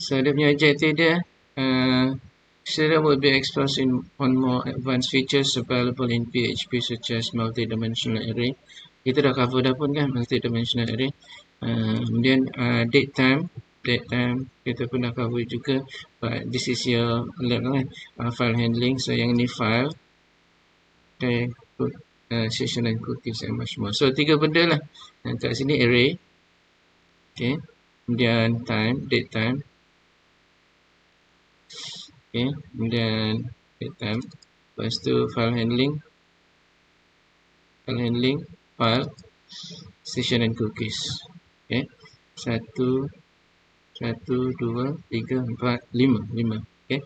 So dia punya objektif dia, student will be exposed on more advanced features available in PHP such as multi-dimensional array. Kita dah cover dah pun kan, multi-dimensional array. Kemudian date time kita pun dah cover juga, but this is your lab kan, file handling. So yang ni file, okay, session and cookies and much more. So 3 benda lah. Kat sini array, okay, kemudian time, date time, okay, kemudian date time, lepas tu file handling, file, session and cookies. Okay, 1, 2, 3, 4, 5. Okay.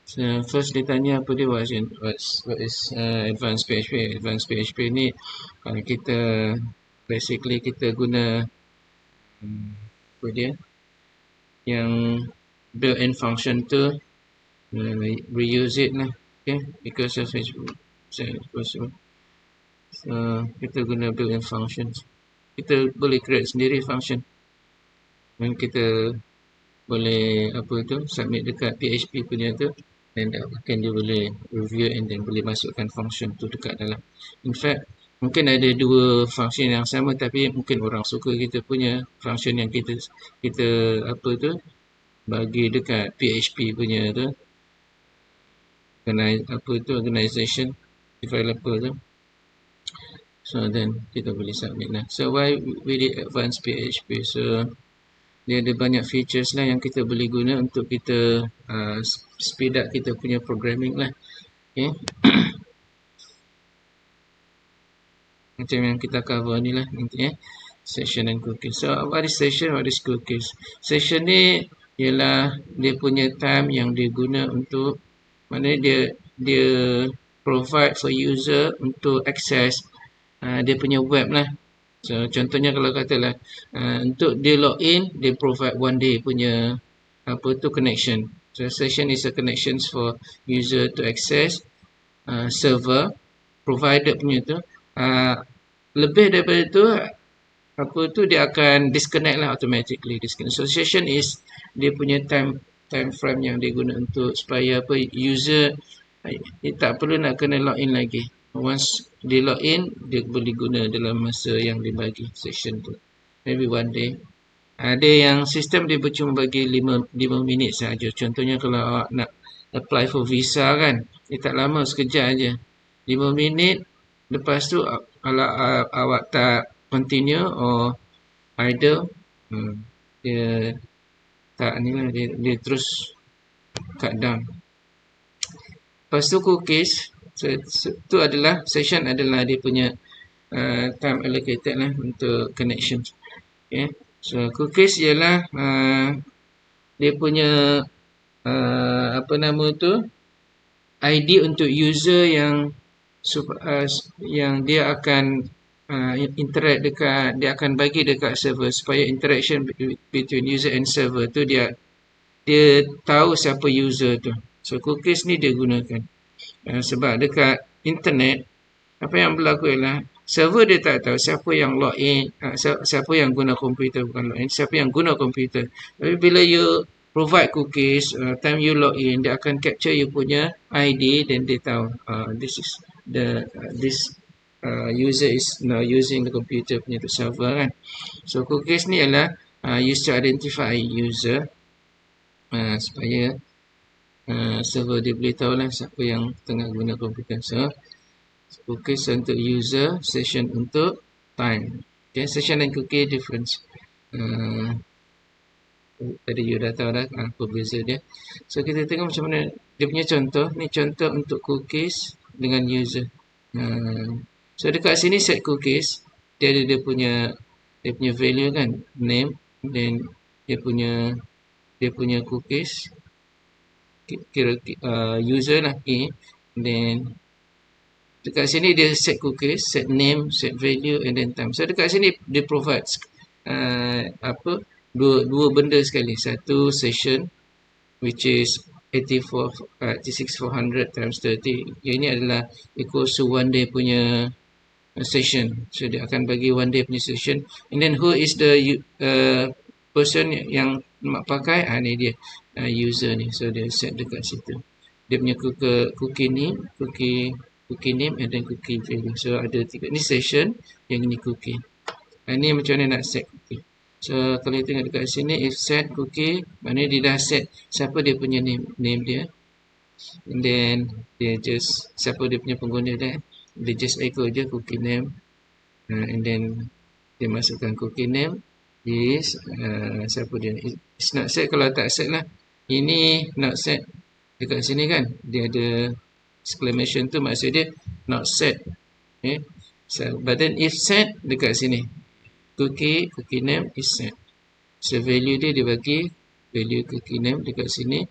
So first dia tanya apa dia, what is advanced PHP. Advanced PHP ni kita basically kita guna apa dia yang built-in function tu, reuse it lah, okay, because of it. So kita guna built-in functions. Kita boleh create sendiri function dan kita boleh submit dekat PHP punya tu, dan dia boleh review and then boleh masukkan function tu dekat dalam. In fact, mungkin ada 2 function yang sama, tapi mungkin orang suka kita punya function yang kita bagi dekat PHP punya tu, organization developer tu. So then kita boleh submit lah. So why we did advanced PHP? So dia ada banyak features lah yang kita boleh guna untuk kita speed up kita punya programming lah. Okay. Macam yang kita cover ni lah nanti session and cookies. So what is session, what is cookies? Session ni ialah dia punya time yang dia guna untuk, maknanya dia provide for user untuk access dia punya web lah. So contohnya kalau katalah untuk dia login, dia provide one day punya connection. So session is a connections for user to access server provided punya tu. Lebih daripada tu dia akan disconnect lah automatically. So session is dia punya time frame yang dia guna untuk supaya user dia tak perlu nak kena login lagi. Once dia login, dia boleh guna dalam masa yang dibagi session tu, maybe one day. Ada yang sistem dia cuma bagi 5 minit saja. Contohnya kalau awak nak apply for visa kan, dia tak lama, sekejap aja, 5 minit. Lepas tu kalau awak tak continue or idle, dia tak ni lah, dia terus cut down. Lepas tu cookies, tu adalah session adalah dia punya time allocated lah untuk connection. Okay. So cookies ialah dia punya ID untuk user yang dia akan interact dekat, dia akan bagi dekat server supaya interaction between user and server tu dia tahu siapa user tu. So cookies ni dia gunakan sebab dekat internet apa yang berlaku ialah server dia tak tahu siapa yang login, siapa yang guna komputer, bukan login, siapa yang guna komputer. Tapi bila you provide cookies, time you login, dia akan capture you punya ID dan dia tahu this is this user is now using the computer punya tu server kan. So cookies ni ialah used to identify user supaya server dia boleh tahu lah siapa yang tengah guna komputer. So cookies untuk user, session untuk time. Okay, session dan cookie difference. Tadi you dah tahu dah apa beza dia. So kita tengok macam mana dia punya contoh. Ni contoh untuk cookies dengan user. So dekat sini set cookies, dia ada dia punya value kan, name, then dia punya cookies, kira user lah, then dekat sini dia set cookies, set name, set value and then time. So dekat sini dia provide dua benda sekali. Satu session which is 86,400 times 30. Yang ini adalah equals to one day punya session. So dia akan bagi one day punya session. And then who is the person yang nak pakai, ni dia user ni. So dia set dekat situ. Dia punya cookie name and then cookie value. So ada 3. Ni session, yang ini cookie. Ni macam mana nak set cookie. So kalau kita tengok dekat sini, if set cookie, maknanya dia dah set siapa dia punya name dia. And then dia just siapa dia punya pengguna dia. Dia just echo je cookie name. And then dia masukkan cookie name is siapa dia. It's not set. Kalau tak set lah. Ini not set. Dekat sini kan dia ada exclamation tu, maksud dia not set. Okay. So, but then if set dekat sini, cookie name is set. So value dia bagi value cookie name dekat sini.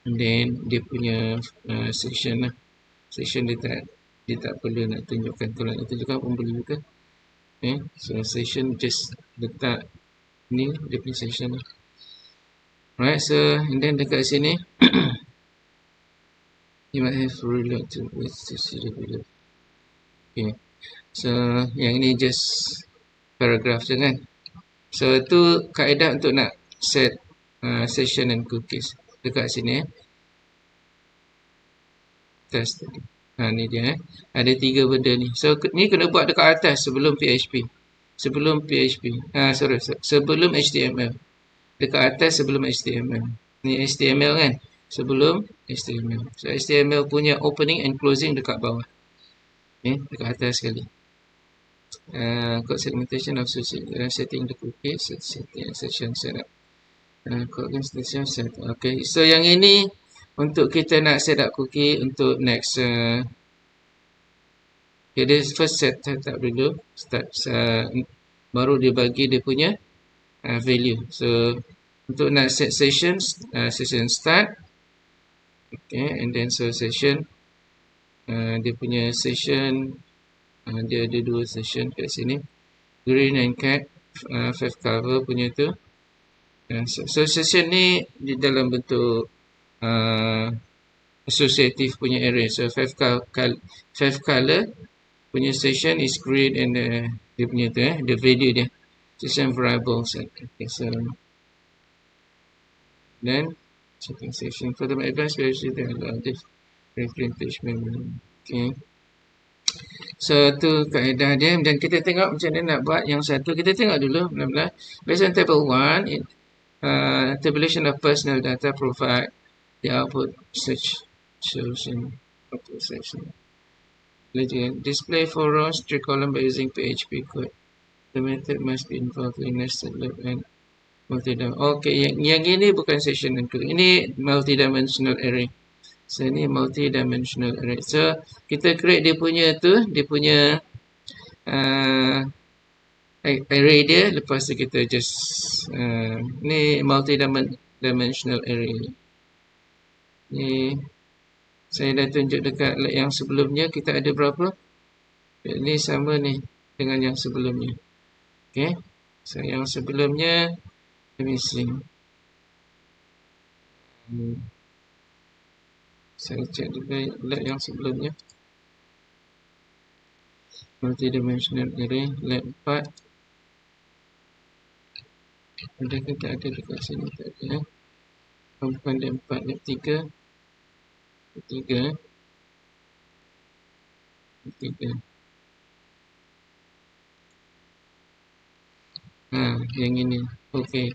And then dia punya section lah. Section dia tak perlu nak tunjukkan. Kalau nak tunjukkan pun boleh juga. Okay. So section just letak ni dia punya section lah. Alright, so and then dekat sini you might have relate to okay. So yang ni just paragraph je kan. So tu kaedah untuk nak set session and cookies dekat sini. Test tadi. Ni dia ada 3 benda ni. So ni kena buat dekat atas sebelum PHP. Sebelum HTML. Dekat atas sebelum HTML. Ni HTML kan. Sebelum HTML. So HTML punya opening and closing dekat bawah. Dekat atas sekali. Code segmentation of setting the cookie, setting session setup. Code segmentation set. Okay. So yang ini untuk kita nak set up cookie untuk next. Jadi first set up dulu. Start. Baru dia bagi dia punya value. So untuk nak set sessions, session start. Okay. And then so session. Dia punya session. Dia ada 2 session kat sini. Green and cat. 5 cover punya tu. So session ni di dalam bentuk associative punya array. So 5 color punya session is green and dia punya tu the value dia. Session variables. Okay, so then setting session for the advanced version they allow this reference page memory. Okay. So tu kaedah dia, dan kita tengok macam mana nak buat yang satu. Kita tengok dulu benar-benar. Lesson table 1, tabulation of personal data provide the output search shows in output section. Display for rows 3 column by using PHP code. The method must be involved in nested loop and multi-dimensional. Okay, yang ini bukan session itu. Ini multi-dimensional array. So ni multi-dimensional array. So kita create dia punya tu, dia punya array dia. Lepas tu kita just ni multi-dimensional array. Ni saya dah tunjuk dekat yang sebelumnya. Kita ada berapa? Ini sama ni dengan yang sebelumnya. Okay. So yang sebelumnya missing. Saya cek juga yang sebelumnya. Multi-dimensional array lab 4. Adakah tak ada dekat sini? Tak ada. Bukan lab 4, lab 3. 3. Yang ini. Okey.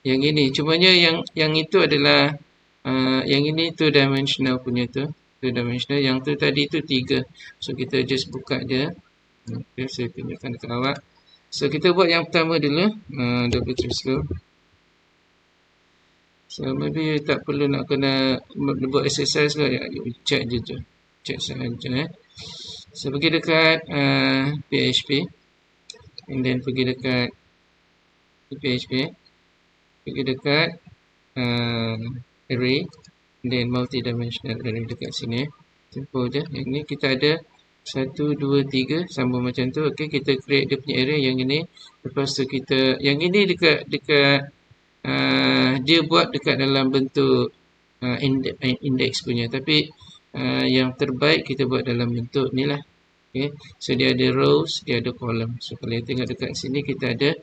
Yang ini. Cumanya yang itu adalah yang ini 2 dimensional punya tu. 2 dimensional. Yang tu tadi tu 3. So kita just buka dia. Okay, saya tunjukkan dekat awak. So kita buat yang pertama dulu. Double click slow. So maybe tak perlu nak kena buat exercise ke. Check je. Check sahaja. So pergi dekat PHP. And then pergi dekat PHP. Pergi dekat array. And then multi-dimensional array dekat sini. Simple je. Yang ni kita ada 1, 2, 3. Sambung macam tu. Okay, kita create dia punya array yang ini. Lepas tu kita, yang ini dekat dia buat dekat dalam bentuk index punya. Tapi yang terbaik kita buat dalam bentuk ni lah. Okay. So dia ada rows, dia ada column. So kalau tengok dekat sini kita ada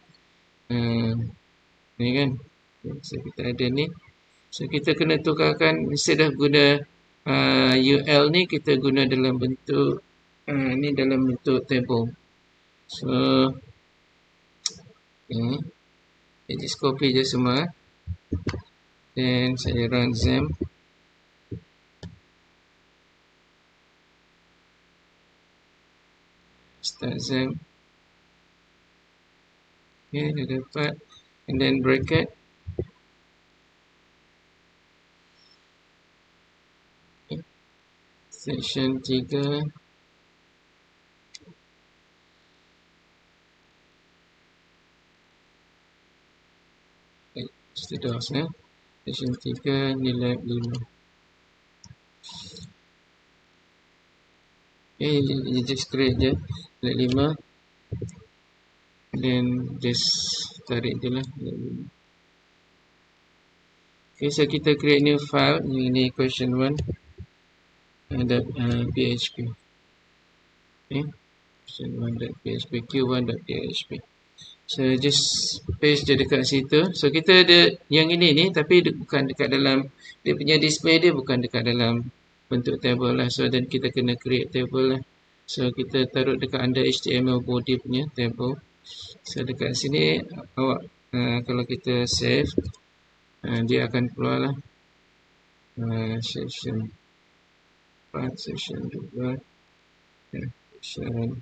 ni kan. So kita ada ni. So kita kena tukarkan, instead of guna UL ni, kita guna dalam bentuk ni, dalam bentuk table. So okay. Saya just copy je semua. Dan saya run XAMPP. Start XAMPP. Okay, dah dapat. And then bracket. Okay. Section 3. Seterus section 3 nilai 5. Okay, you just create je nilai 5. Then just tarik je lah. Okay, so kita create new file. Ini question 1 .php. Okay, question 1.php, q1.php. So just paste je dekat situ. So kita ada yang ini ni, tapi bukan dekat dalam, dia punya display dia bukan dekat dalam bentuk table lah. So then kita kena create table lah. So kita taruh dekat under HTML body punya table. So dekat sini awak kalau kita save, dia akan keluar lah section 4, section 2, section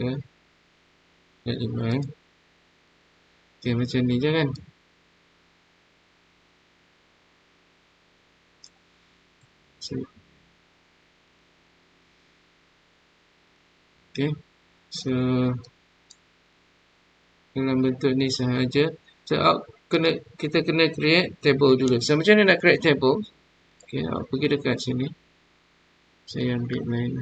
3, 5. Okay, macam ni je kan. Okay, so dalam bentuk ni sahaja. So kita kena create table dulu. So macam mana nak create table? Okay, awak pergi dekat sini. Saya ambil main.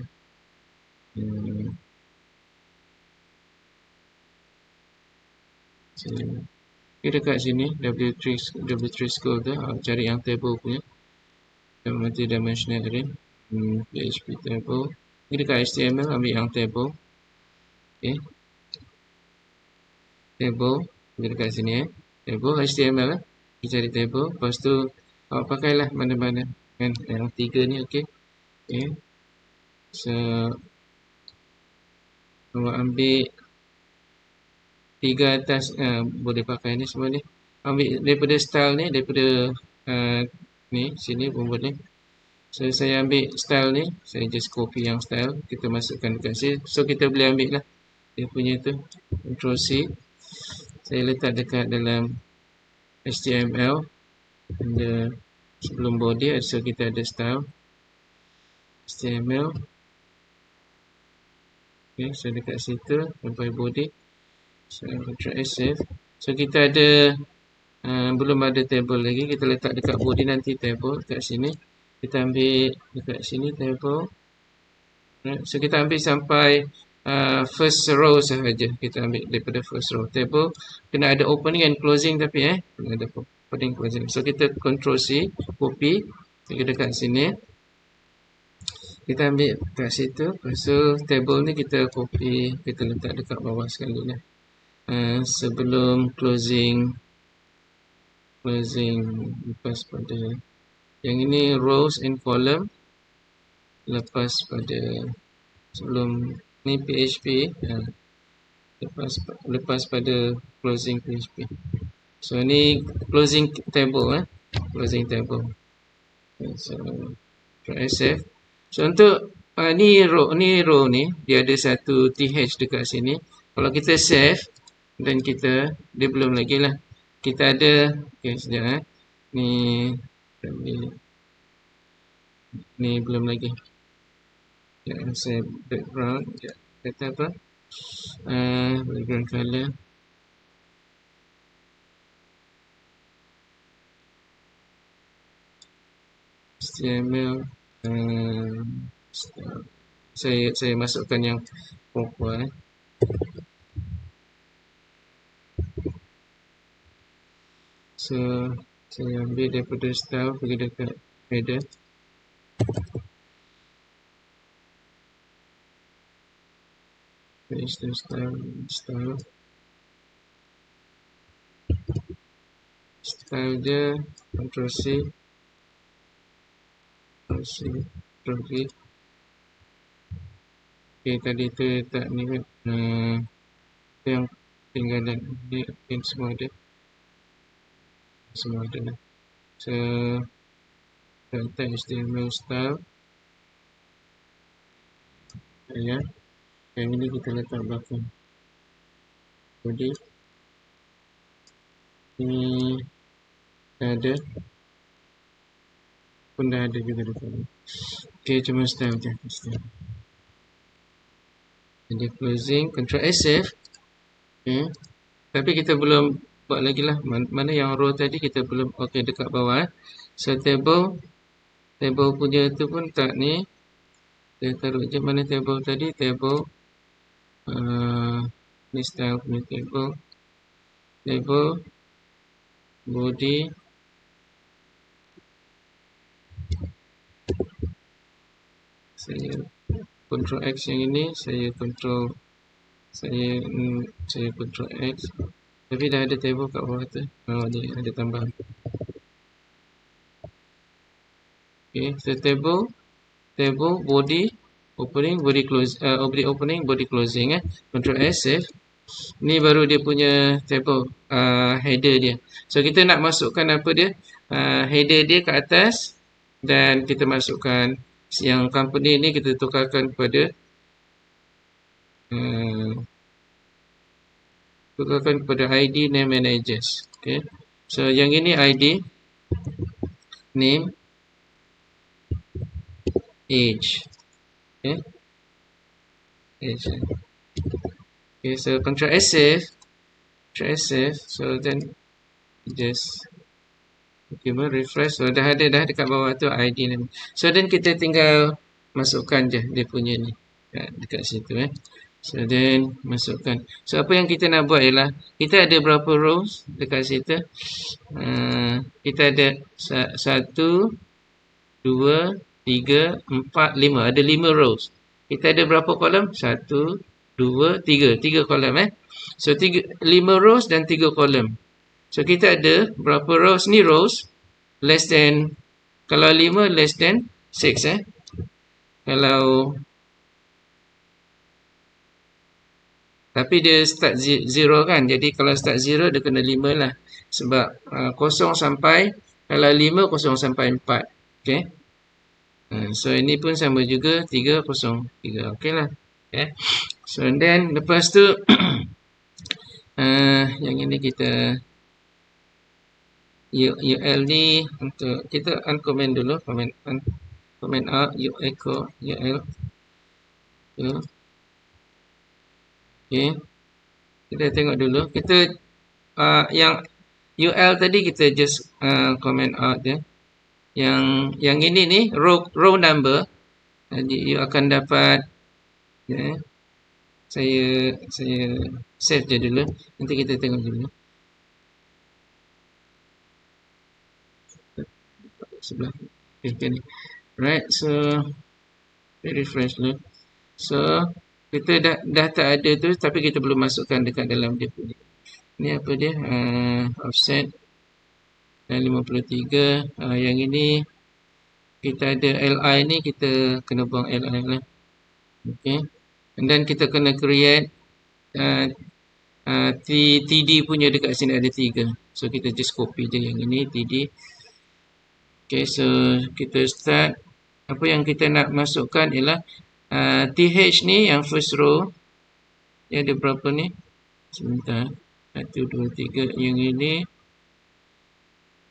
Pergi dekat sini, W3 scroll tu, cari yang table punya. Multi-dimensional array. PHP table. Pergi dekat HTML, ambil yang table. Okay. Table, pergi dekat sini table, HTML lah. Kita cari table, lepas tu awak pakailah mana-mana kan, yang 3 ni, okay. Okay. So awak ambil 3 atas, boleh pakai ni semua ni. Ambil daripada style ni, daripada ni, sini pun boleh. So saya ambil style ni, saya just copy yang style, kita masukkan dekat sini. So kita boleh ambil lah dia punya tu, Ctrl C. Saya letak dekat dalam HTML. Sebelum body, so kita ada style HTML. Okay, so dekat situ sampai body. So Ctrl S save. So kita ada belum ada table lagi, kita letak dekat body nanti table dekat sini. Kita ambil dekat sini table. So kita ambil sampai first row sahaja. Kita ambil daripada first row table. Kena ada opening and closing tapi kena ada opening closing. So kita Ctrl C, copy. Kita dekat sini. Kita ambil kat situ. So table ni kita copy, kita letak dekat bawah sekali lah. Sebelum closing lepas pada yang ini rows and column, lepas pada sebelum ni PHP, lepas pada closing PHP. So ni closing table closing table. So save. So untuk ni row ni dia ada satu th dekat sini. Kalau kita save dan dia belum lagi lah. Kita ada, okay, sekejap ni belum lagi. Ya, saya background, kata apa? Background color. HTML. Saya masukkan yang proper. So saya ambil daripada style, pergi dekat header. Paste style. style dia Ctrl C, Ctrl C, Ctrl V. Okay, tadi tu letak ni kan, yang tinggalan ni semua ada lah. So letak HTML style ya. Yang ini kita letak belakang body. Ini ada pun dah ada juga dekat ni. Okay, cuma style je. Jadi closing, Ctrl S save. Okay. Tapi kita belum buat lagi lah. Mana yang row tadi kita belum. Okay, dekat bawah. So table punya tu pun tak ni. Saya taruh je mana table tadi. Table ni style punya table body, saya Ctrl X yang ini, saya Ctrl X. Tapi dah ada table kat bawah tu. Oh, ni ada tambahan. Okay, so table body opening, body close, body opening, body closing. Ctrl S save. Ni baru dia punya table header dia. So kita nak masukkan apa dia? Header dia ke atas dan kita masukkan yang company ni kita tukarkan kepada ID, name and ages. Okay. So yang ini ID, name, age. Okay. Age. Okay, so Ctrl S save. So then just refresh. So dah ada dekat bawah tu ID name. So then kita tinggal masukkan je dia punya ni dekat situ. So then masukkan. So apa yang kita nak buat ialah kita ada berapa rows dekat situ. Kita ada 1, 2, 3, 4, 5. Ada 5 rows. Kita ada berapa kolom? 1, 2, 3. 3 kolom. So 5 rows dan 3 kolom. So kita ada berapa rows? Ni rows less than, kalau 5 less than 6. Kalau tapi dia start 0 kan. Jadi kalau start 0 dia kena 5 lah. Sebab 0 sampai, kalau 5 0 sampai 4. Okay. So ini pun sama juga 3, 0, 3. Okay lah. Okay. So then lepas tu yang ini kita UL ni untuk kita uncomment dulu. Comment out echo UL. Okay. Kita tengok dulu. Kita yang UL tadi kita just comment out je. Yang ini ni row number. Jadi you akan dapat saya save je dulu. Nanti kita tengok dulu. Sebelah. Okay, ni. Right, so refresh dulu. So kita dah tak ada tu, tapi kita belum masukkan dekat dalam dia punya. Ni apa dia? Offset 53. Yang ini kita ada LI ni, kita kena buang LI lah. Okay. And then kita kena create TD punya dekat sini ada 3. So kita just copy je yang ini TD. Okay, so kita start. Apa yang kita nak masukkan ialah TH ni yang first row. Dia ada berapa ni? Sebentar. 1, 2, 3. Yang ini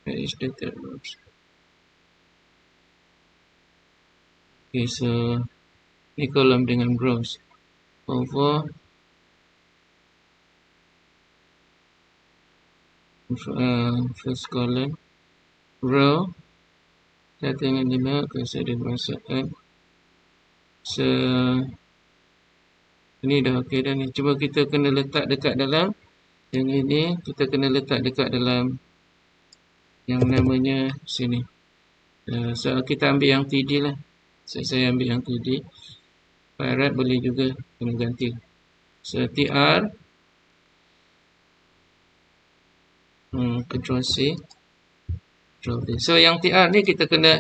is the third row. Okay, so ni kolom dengan rows. Over first column row 1 dengan 5. Okay, saya dah masukkan. So ini dah okey dah ni. Cuba kita kena letak dekat dalam yang ini, kita kena letak dekat dalam yang namanya sini. So kita ambil yang TD lah. Saya ambil yang TD. Pirate boleh juga kena ganti. So TR Control C, Control V. So yang TR ni kita kena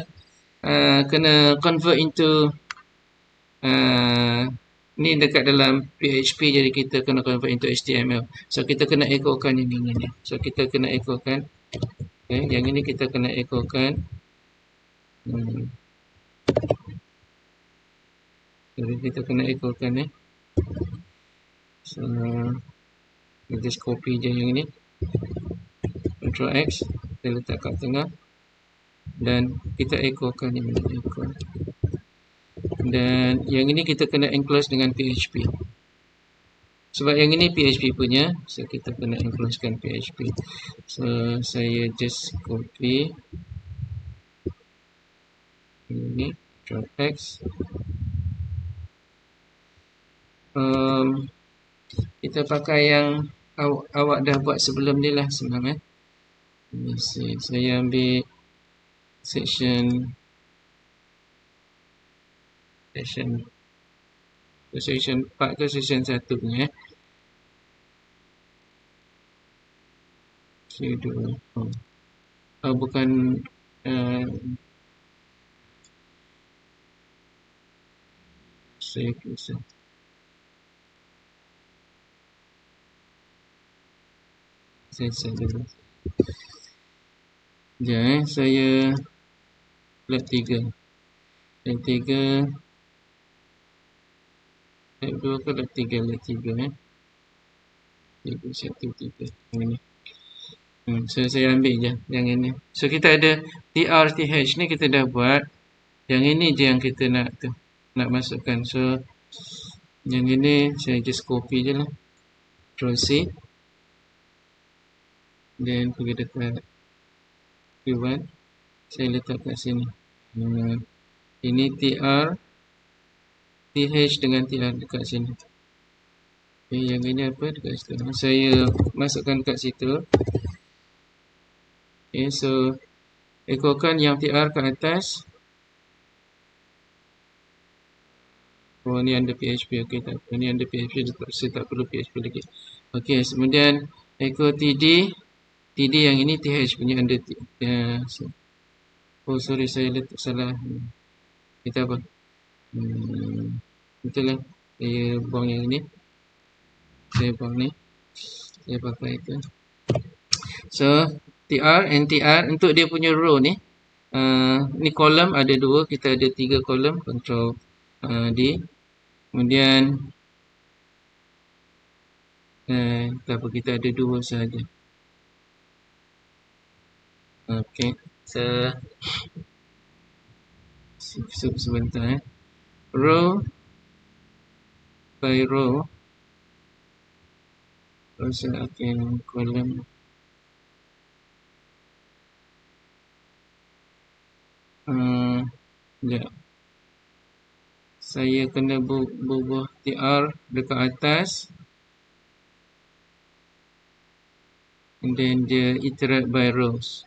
convert into ni dekat dalam PHP, jadi kita kena convert into HTML. So kita kena echokan ini ni. So kita kena echokan. Okay, yang ini kita kena echokan. Jadi kita kena echokan ni. So kita just copy je yang ini. Ctrl X, kita letak kat tengah. Dan kita echokan yang ini. Echo. Dan yang ini kita kena enclose dengan PHP. Sebab yang ini PHP punya, so kita kena enclosekan PHP. So saya just copy ini, Ctrl X. Kita pakai yang awak dah buat sebelum ni lah, senang Ini saya ambil section 4 ke section 1 punya sudo bukan saya kisah saya dulu sekejap saya lab 3 lab 3 lab 2 ke lab 3 lab 3 3 yang ini. So saya ambil je yang ini. So kita ada TR/TH ni kita dah buat. Yang ini je yang kita nak masukkan. So yang ini saya just copy je lah. Ctrl C. Dan pergi dekat Q1. Saya letak kat sini. Ini TR TH dengan TR dekat sini. Okay, yang ini apa dekat situ. Saya masukkan kat situ. Okay, so echokan yang TR ke atas. Oh, ni under PHP. Okay, tak apa. Ni under PHP. Saya tak perlu PHP lagi. Okay, kemudian echo TD. TD yang ini TH punya under oh, sorry. Saya letak salah. Kita apa? Betul lah. Saya buang yang ini. Saya buang ni. Saya pakai itu. So, TR and TR untuk dia punya row ni. Ni kolom ada 2. Kita ada 3 kolom. Control D. Kemudian kita ada 2 sahaja. Okay. So, sebentar row by row. Terus akan kolom. Saya kena bubuh TR dekat atas. And then dia iterate by rows.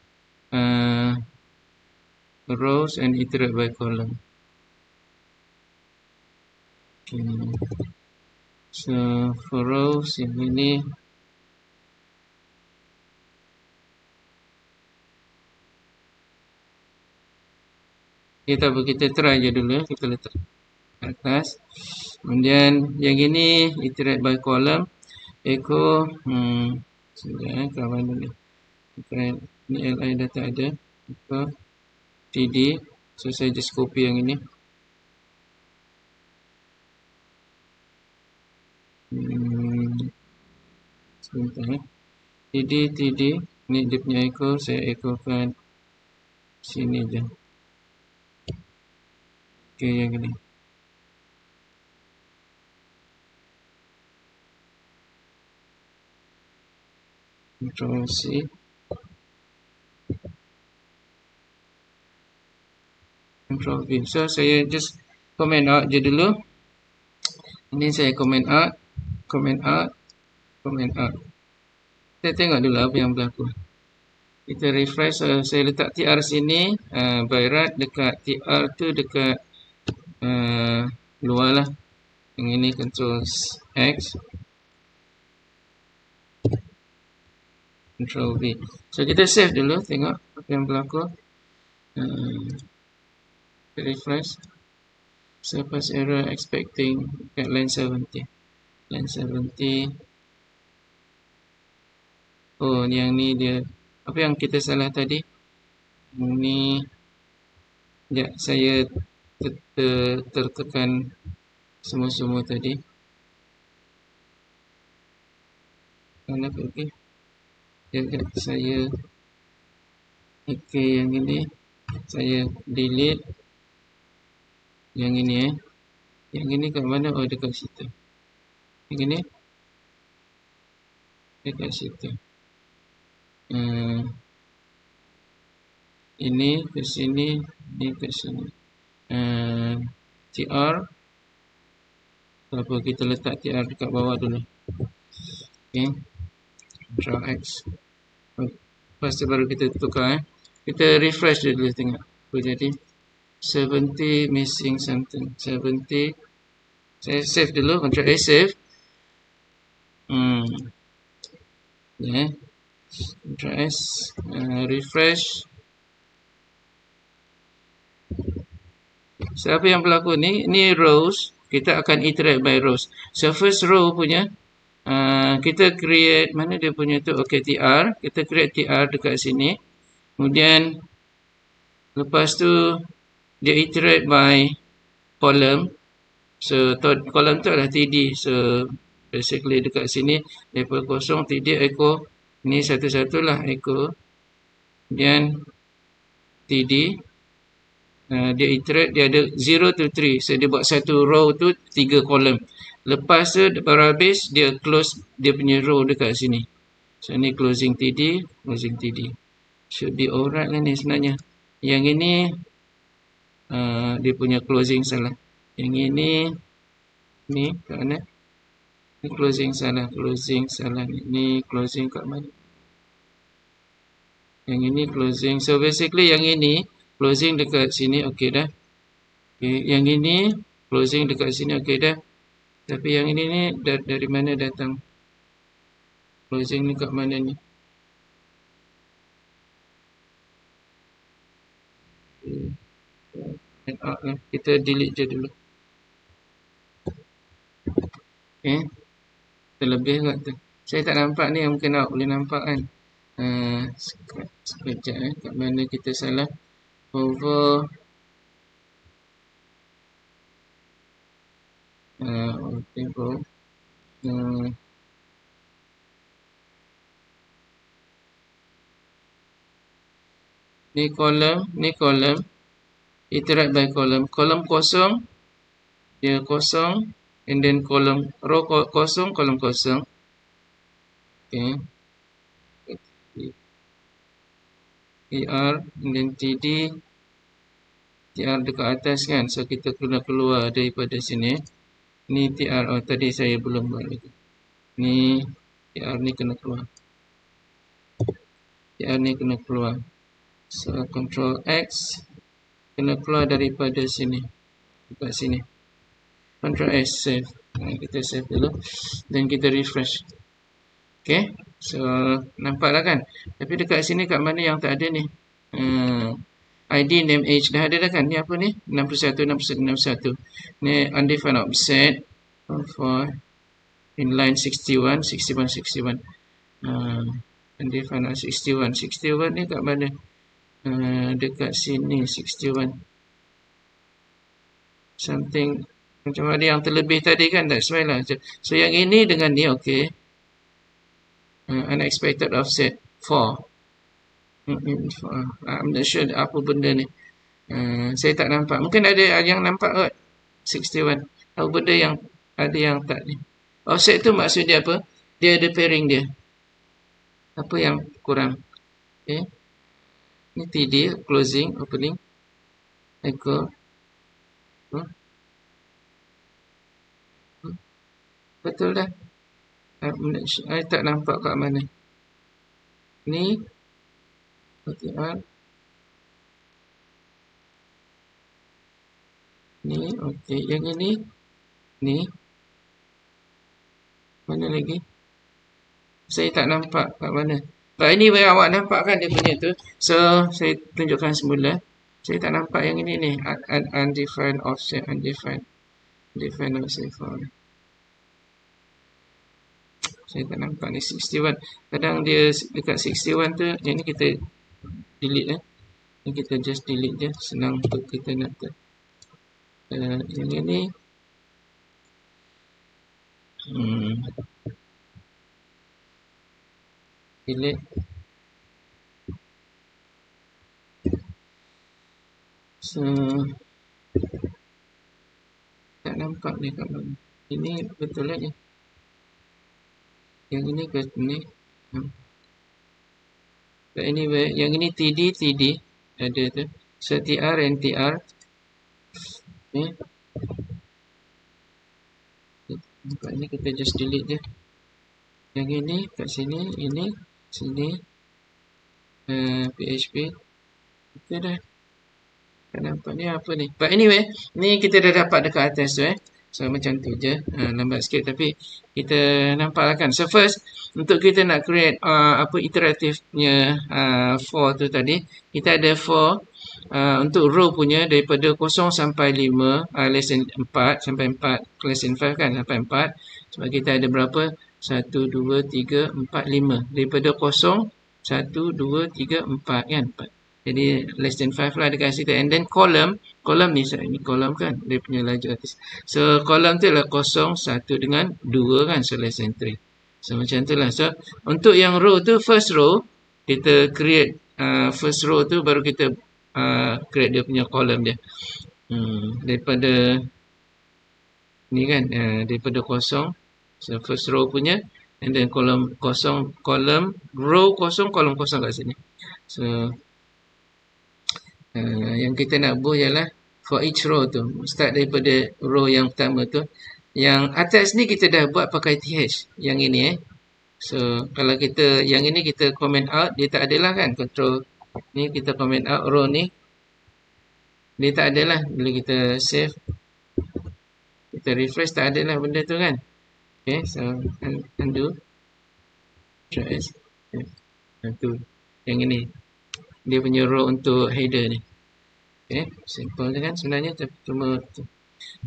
Rows and iterate by column. Okay. So for rows yang ini kita try je dulu. Kita letak atas. Kemudian yang ini iterate by column. Echo sudah kawan dulu. Ni li data ada. Echo TD. So saya just copy yang ini. Sebentar TD ni dia punya echo. Saya echokan sini je. Okay, yang ini. Control C. Control V. So saya just comment out je dulu. Ini saya comment out. Comment out. Comment out. Kita tengok dulu apa yang berlaku. Kita refresh. Saya letak TR sini. By right dekat TR tu dekat luar lah. Yang ini Control X. Control V. So kita save dulu, tengok apa yang berlaku. Refresh. Surface error expecting at line 70. Line 70. Oh, yang ni dia. Apa yang kita salah tadi? Ni. Ya, saya tertekan semua tadi. Mana okey? Sekejap saya okey yang ini saya delete yang ini Yang ini kat mana? Oh, dekat situ. Yang ini dekat situ. Ini ke sini, ini ke sini. TR. Apa kita letak TR dekat bawah dulu. Okey. Ctrl X. Lepas tu baru kita tukar. Kita refresh dulu tengok apa jadi. 70 missing something. 70. Saya save dulu. Ctrl A save. Ctrl S. Refresh. So apa yang berlaku ni? Ni rows. Kita akan iterate by rows. So first row punya kita create, mana dia punya tu? Okay, TR. Kita create TR dekat sini. Kemudian lepas tu dia iterate by column. So column tu adalah TD. So basically dekat sini level kosong TD echo. Ni satu-satulah echo. Kemudian TD. Dia iterate, dia ada 0 to 3. So dia buat satu row tu 3 column. Lepas tu baru habis dia close dia punya row dekat sini. So ni closing TD, closing TD. Should be alright lah ni sebenarnya. Yang ini dia punya closing salah. Yang ini ni kat mana? Ni closing salah, closing salah. Ni closing kat mana? Yang ini closing. So basically yang ini closing dekat sini okey dah. Okay. Yang ini closing dekat sini okey dah. Tapi yang ini ni dari mana datang? Closing ni kat mana ni? Kita delete je dulu. Okay. Terlebih kat tu. Saya tak nampak ni, mungkin awak boleh nampak kan. Sekejap kat mana kita salah. Over. Table. Ni column. Iterate by column. Column kosong. Dia kosong. And then column row kosong, column kosong. Okay. TR and then TD. TR dekat atas kan. So kita kena keluar daripada sini. Ni TR. Oh tadi saya belum buat lagi. Ni TR ni kena keluar. TR ni kena keluar. So Ctrl X. Kena keluar daripada sini. Dekat sini. Ctrl S save. Kita save dulu. Dan kita refresh. Okay. So nampaklah kan. Tapi dekat sini kat mana yang tak ada ni? ID, name, age dah ada dah kan? Ni apa ni? 61, 61, 61. Ni undefined offset for inline 61, 61, 61. Undefined 61, 61 ni kat mana? Dekat sini 61. Something macam ada yang terlebih tadi kan? That's why lah. So yang ini dengan ni okey. Unexpected offset 4. I'm not sure apa benda ni. Saya tak nampak. Mungkin ada yang nampak kot. 61. Apa benda yang ada yang tak ni. Offset tu maksud dia apa? Dia ada pairing dia. Apa yang kurang? Okay. Ni TD, closing, opening. Echo. Betul dah. I tak nampak kat mana. Ni. OTR. Ni, okey. Yang ini. Ni. Mana lagi? Saya tak nampak kat mana. But anyway, awak nampak kan dia punya tu. So, saya tunjukkan semula. Saya tak nampak yang ini ni. Undefined offset, undefined offset for. Saya tak nampak ni 61. Kadang dia dekat 61 tu, yang ni kita delete Ni kita just delete je. Senang untuk kita nak yang ni. Delete. So, tak nampak ni kat mana. Ini betul lah ni. Yang ini ke ni. But anyway, yang ini TD ada tu. So TR and TR. Ni. Nampak ni kita just delete je. Yang ini kat sini, ini sini. PHP. Kita dah. Tak nampak ni apa ni. But anyway, ni kita dah dapat dekat atas tu So macam tu je. Lambat sikit tapi kita nampak lah kan. So first, untuk kita nak create iteratifnya for tu tadi, kita ada for untuk row punya daripada 0 sampai 5, less than 4 sampai 4, less than 5 kan, sampai 4. Sebab kita ada berapa? 1, 2, 3, 4, 5. Daripada 0, 1, 2, 3, 4 kan? 4. Jadi less than 5 lah dekat situ. And then column ni column kan, dia punya laju artis. So column tu adalah 0, 1 dengan 2 kan, so less than 3. So macam tu lah. So untuk yang row tu, first row kita create first row tu, baru kita create dia punya column dia. Daripada ni kan, daripada 0, so first row punya, and then column 0, row 0, column 0 kat sini. So yang kita nak buat ialah for each row tu, start daripada row yang pertama tu. Yang atas ni kita dah buat pakai th, yang ini So kalau kita yang ini kita comment out, dia tak adalah kan, control ni kita comment out row ni, dia tak adalah. Bila kita save, kita refresh, tak adalah benda tu kan. Okay, so undo, Ctrl S. Tu yang ini dia punya row untuk header ni. Okay, simple je kan sebenarnya, cuma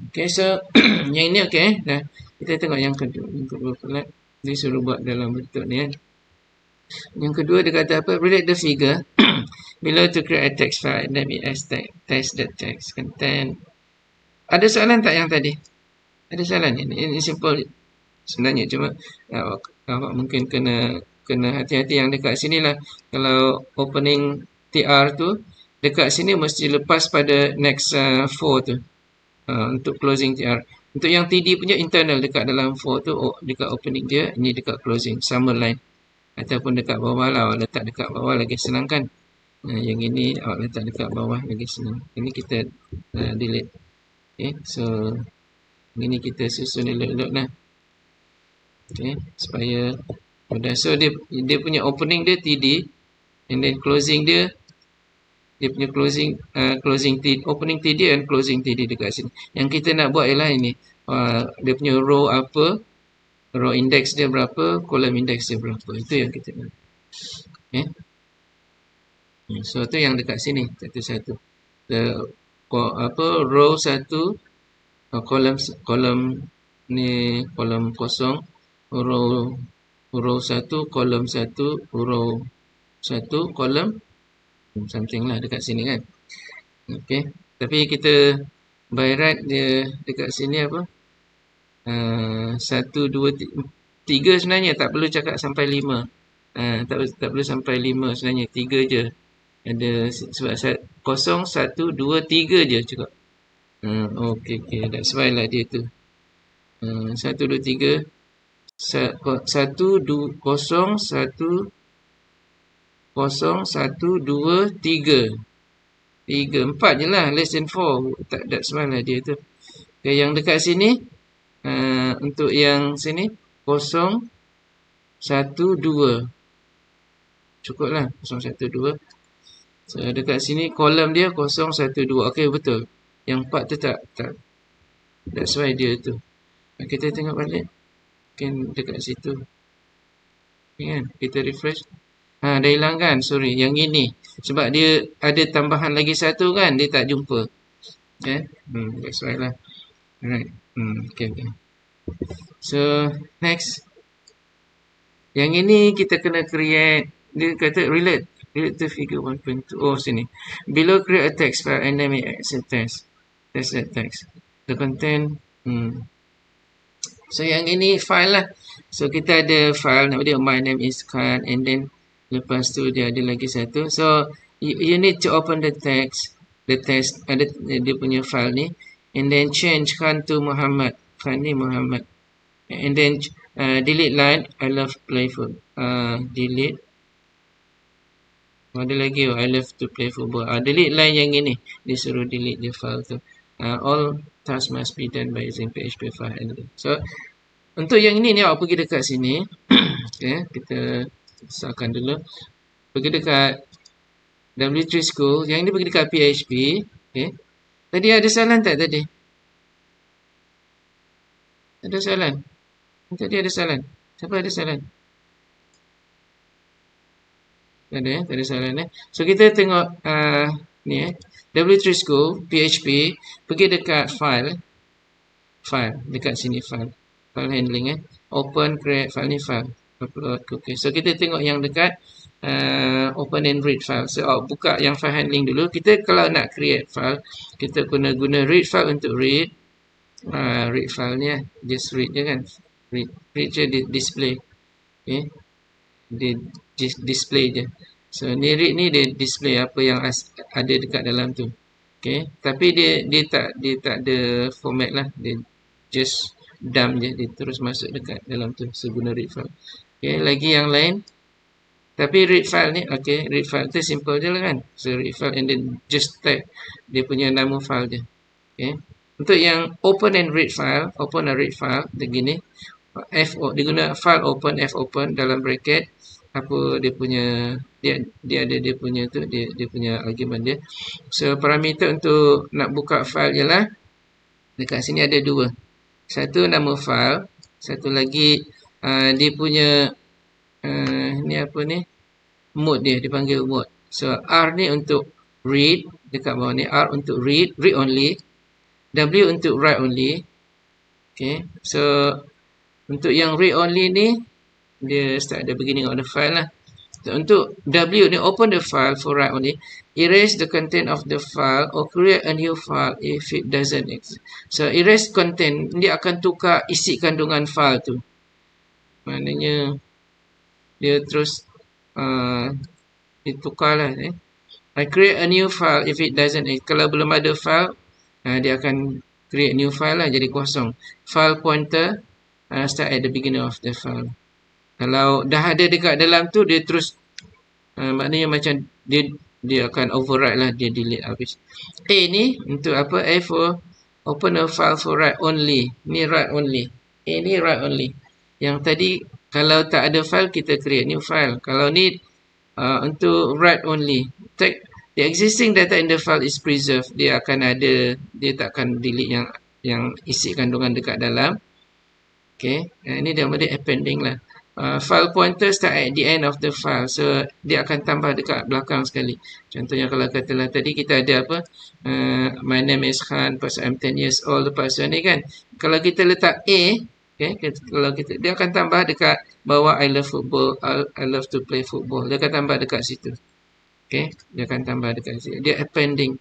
okay. So yang ini okay dah. Kita tengok yang kedua pula, dia suruh buat dalam bentuk ni kan. Yang kedua dia kata apa, relate the figure below to create a text file, name it as text.txt content. Ada soalan tak yang tadi? Ada soalan ni? Ini simple sebenarnya, cuma awak mungkin kena hati-hati yang dekat sini lah. Kalau opening TR tu dekat sini mesti lepas pada next for tu, untuk closing TR. Untuk yang TD punya internal dekat dalam for tu, dekat opening dia, ini dekat closing, sama line. Ataupun dekat bawah lah, awak letak dekat bawah lagi senang kan. Yang ini awak letak dekat bawah lagi senang. Ini kita delete. Okay, so ini kita susun elok-elok lah. Okay, supaya mudah. So dia punya opening dia TD, and then closing dia punya closing TD, opening TD and closing TD dekat sini. Yang kita nak buat ialah ini, dia punya row apa, row index dia berapa, column index dia berapa. Itu yang kita nak. Okay. So tu yang dekat sini, satu-satu. Row 1, column ni column kosong, row 1, column 1, row 1, column something lah dekat sini kan. Okay. Tapi kita by right dia dekat sini apa? 1, 2, 3 sebenarnya, tak perlu cakap sampai 5. Tak perlu sampai 5 sebenarnya, 3 je. Ada sebab 0, 1, 2, 3 je cukup. Okay. That's why lah dia tu. 1, 2, 3. 1, 2, 0, 1, 0, 1, 2, 3. 3, 4 je lah, less than 4. That's why lah dia tu. Okay, yang dekat sini, untuk yang sini, 0, 1, 2. Cukup lah, 0, 1, 2. So dekat sini, kolom dia 0, 1, 2. Okay, betul. Yang 4 tu tak. That's why dia tu. Kita tengok balik. Mungkin dekat situ. Okay, kan? Kita refresh. Dah hilang kan? Sorry, yang ini. Sebab dia ada tambahan lagi satu kan, dia tak jumpa. Okay? That's why lah. Alright. Okay, okay. So, next. Yang ini kita kena create, dia kata relate to figure 1.2. Oh, sini. Below create a text file and then make access text. Test that text. The content, so yang ini file lah. So kita ada file nama dia my name is Khan, and then lepas tu dia ada lagi satu. So you need to open the text, ada dia punya file ni, and then change Khan to Muhammad. Khan ni Muhammad. And then delete line I love playful. Delete. Ada lagi I love to play football. Delete line yang ini. Dia suruh delete the file tu. All tasks must be done by using PHP file handler. So untuk yang ini ni awak pergi dekat sini. Okay, kita besarkan dulu. Pergi dekat W3 School. Yang ini pergi dekat PHP. Okay. Tadi ada soalan tak tadi? Ada soalan? Tadi ada soalan. Siapa ada soalan? Tak ada, tak ada soalan. So kita tengok ni W3 School, PHP. Pergi dekat file. Dekat sini file handling open, create file ni file, upload, okay. So kita tengok yang dekat open and read file. So buka yang file handling dulu. Kita kalau nak create file, kita guna read file untuk read. Read file ni just read je kan, read je display, okay. Dia display je. So ni read ni dia display apa yang ada dekat dalam tu, okay. Tapi dia tak ada format lah, dia just dump je, dia terus masuk dekat dalam tu. So guna read file. Okay, lagi yang lain. Tapi read file ni, okay, read file tu simple je lah kan. So read file and then just type dia punya nama file je. Okay. Untuk yang open and read file, open and read file, begini. Dia guna file open, F open dalam bracket. Apa dia punya, dia ada dia punya tu, dia punya argument dia. So parameter untuk nak buka file ialah dekat sini ada dua. Satu nama file, satu lagi dia punya ni apa ni, mode dia, dipanggil mode. So R ni untuk read, dekat bawah ni R untuk read only. W untuk write only. Okay, so untuk yang read only ni, dia start the beginning of the file lah. So, untuk W ni open the file for write only, erase the content of the file or create a new file if it doesn't exist. So erase content, dia akan tukar isi kandungan file tu. Maknanya dia terus ditukar lah. I create a new file if it doesn't exist. Kalau belum ada file, dia akan create new file lah, jadi kosong. File pointer start at the beginning of the file. Kalau dah ada dekat dalam tu, dia terus maknanya macam dia akan override lah, dia delete habis. A ni untuk apa? A for open a file for write only. Ni write only. A ni write only. Yang tadi kalau tak ada file, kita create new file. Kalau ni untuk write only. The existing data in the file is preserved. Dia akan ada, dia takkan delete yang isi kandungan dekat dalam. Okay, ini dia appending lah. File pointer start at the end of the file. So dia akan tambah dekat belakang sekali. Contohnya kalau katalah tadi kita ada apa, my name is Khan, pasal I'm 10 years old, lepas tu ni kan, kalau kita letak A, okay, kalau dia akan tambah dekat bawah I love football, I love to play football. Dia akan tambah dekat situ. Okay, dia akan tambah dekat situ. Dia appending.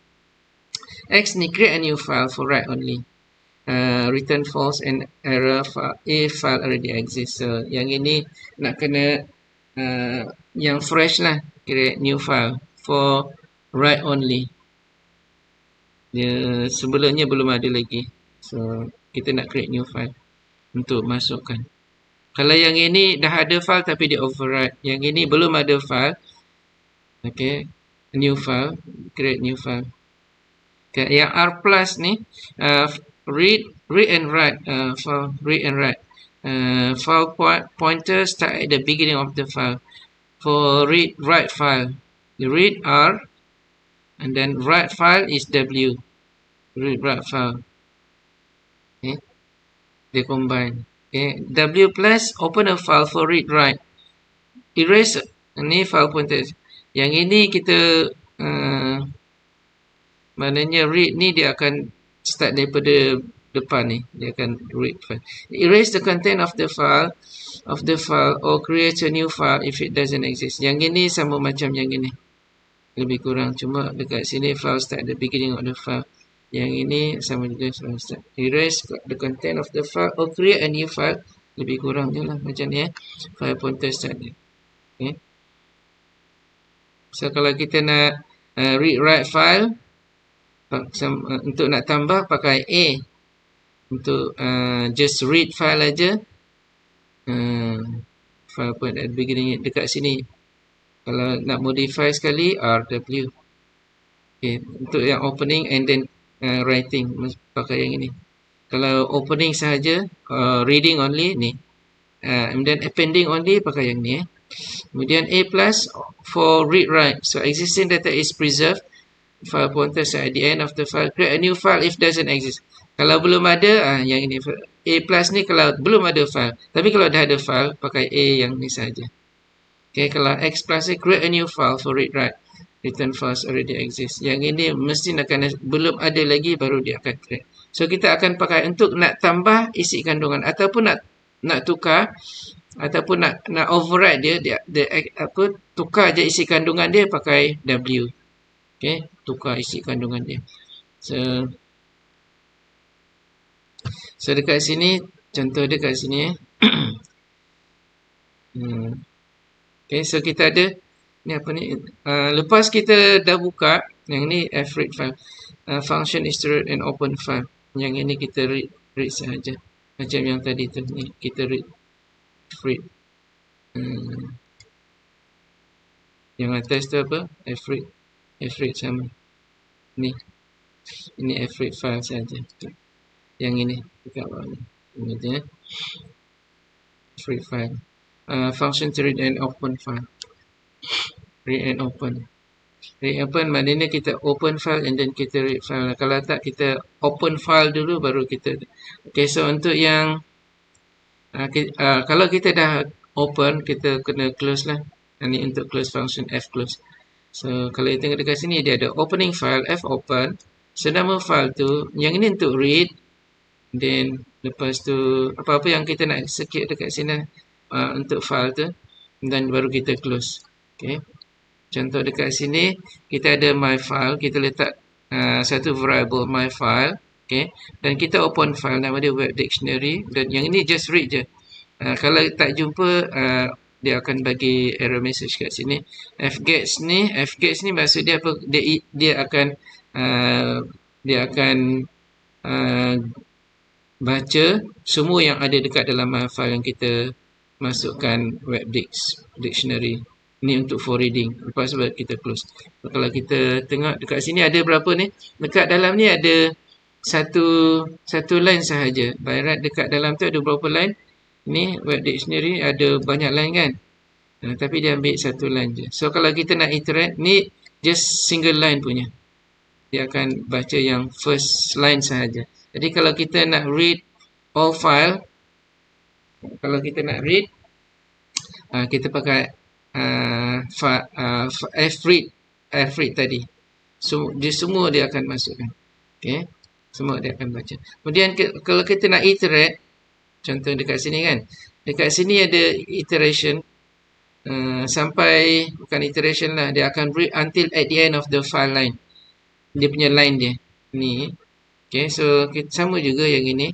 X ni create a new file for write only. Return false and error if file already exists. So yang ini nak kena yang fresh lah, create new file for write only. Dia sebelumnya belum ada lagi. So kita nak create new file untuk masukkan. Kalau yang ini dah ada file tapi dia override. Yang ini belum ada file. Okay, new file, create new file. Okay, yang R plus ni read and write, file read and write. File pointer start at the beginning of the file. For write file, the read R, and then write file is W. Read write file. Okay, they combine. Okay, W plus open a file for read write. Erase Ini file pointer. Yang ini kita maknanya read ni dia akan start daripada depan ni. Dia akan read file. Erase the content of the file or create a new file if it doesn't exist. Yang ini sama macam yang ini. Lebih kurang. Cuma dekat sini file start the beginning of the file. Yang ini sama juga file start. Erase the content of the file or create a new file. Lebih kurang je lah macam ni File pointer start ni. Okay. So kalau kita nak read write file, untuk nak tambah pakai A. Untuk just read file aja, file point at beginning dekat sini. Kalau nak modify sekali, RW. Okay. Untuk yang opening and then writing, pakai yang ini. Kalau opening sahaja, reading only, ni. And then appending only, pakai yang ni. Kemudian A plus for read write. So existing data is preserved. File pointer at the end of the file. Create a new file if doesn't exist. Kalau belum ada, yang ini. A plus ni kalau belum ada file. Tapi kalau dah ada file, pakai A yang ni saja. Okay, kalau X plus ni, create a new file for read write. Return files already exist. Yang ini mesti belum ada lagi, baru dia akan create. So kita akan pakai untuk nak tambah isi kandungan ataupun nak tukar ataupun nak override dia tukar je isi kandungan dia pakai W. Okay, tukar isi kandungan dia. So dekat sini, contoh dekat sini okay, so kita ada ni apa ni, lepas kita dah buka yang ni fread file, function is to read and open file. Yang ini kita read sahaja macam yang tadi tu, ni kita read fread. Yang atas tu apa, fread sama ni, ini fread file saja. Yang ini dekat bawah ni, ini dia fread file. Function to read and open file. Read and open. Read and open maknanya kita open file and then kita read file. Kalau tak, kita open file dulu baru kita. Okay, so untuk yang kalau kita dah open, kita kena close lah. Ini untuk close function F close. So kalau kita tengok dekat sini, dia ada opening file F open. So nama file tu, yang ini untuk read. Then lepas tu apa-apa yang kita nak execute dekat sini untuk file tu, dan baru kita close. Okay. Contoh dekat sini kita ada my file, kita letak satu variable my file, okay, dan kita open file, nama dia web dictionary, dan yang ini just read je. Kalau tak jumpa, dia akan bagi error message kat sini. Fgets ni maksud dia apa? Dia akan baca semua yang ada dekat dalam file yang kita masukkan web dictionary. Ni untuk for reading. Lepas tu kita close. So, kalau kita tengok dekat sini ada berapa ni? Dekat dalam ni ada satu line sahaja. By right dekat dalam tu ada berapa line? Ni web dictionary ada banyak line kan? Tapi dia ambil satu line je. So kalau kita nak iterate, ni just single line punya. Dia akan baca yang first line sahaja. Jadi kalau kita nak read all file, kalau kita nak read, kita pakai fread tadi. So dia semua dia akan masukkan. Okay, semua dia akan baca. Kemudian kalau kita nak iterate, contoh dekat sini kan, dekat sini ada iteration, sampai, bukan iteration lah, dia akan read until at the end of the file line. Dia punya line dia ni. Okay, so kita sama juga yang ini,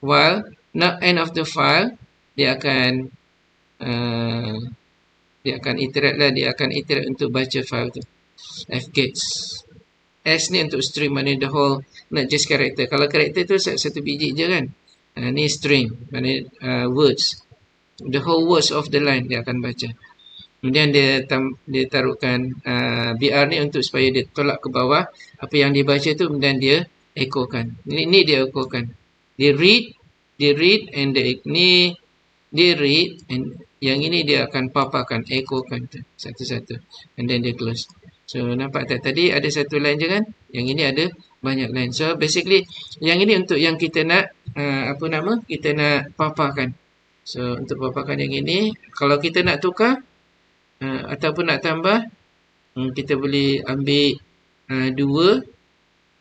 while not end of the file, dia akan iterate lah, dia akan iterate untuk baca file tu. Fgets. S ni untuk string, mana the whole, not just character. Kalau character tu satu biji je kan. Ni string, mana words. The whole words of the line dia akan baca. Kemudian dia taruhkan BR ni untuk supaya dia tolak ke bawah apa yang dibaca tu, kemudian dia echokan. Ni dia echokan. Dia read and dia read, and yang ini dia akan paparkan, echokan tu satu-satu, and then dia close. So nampak tak, tadi ada satu line je kan, yang ini ada banyak line. So basically yang ini untuk yang kita nak kita nak paparkan. So untuk paparkan yang ini, kalau kita nak tukar, Ataupun nak tambah, kita boleh ambil 2.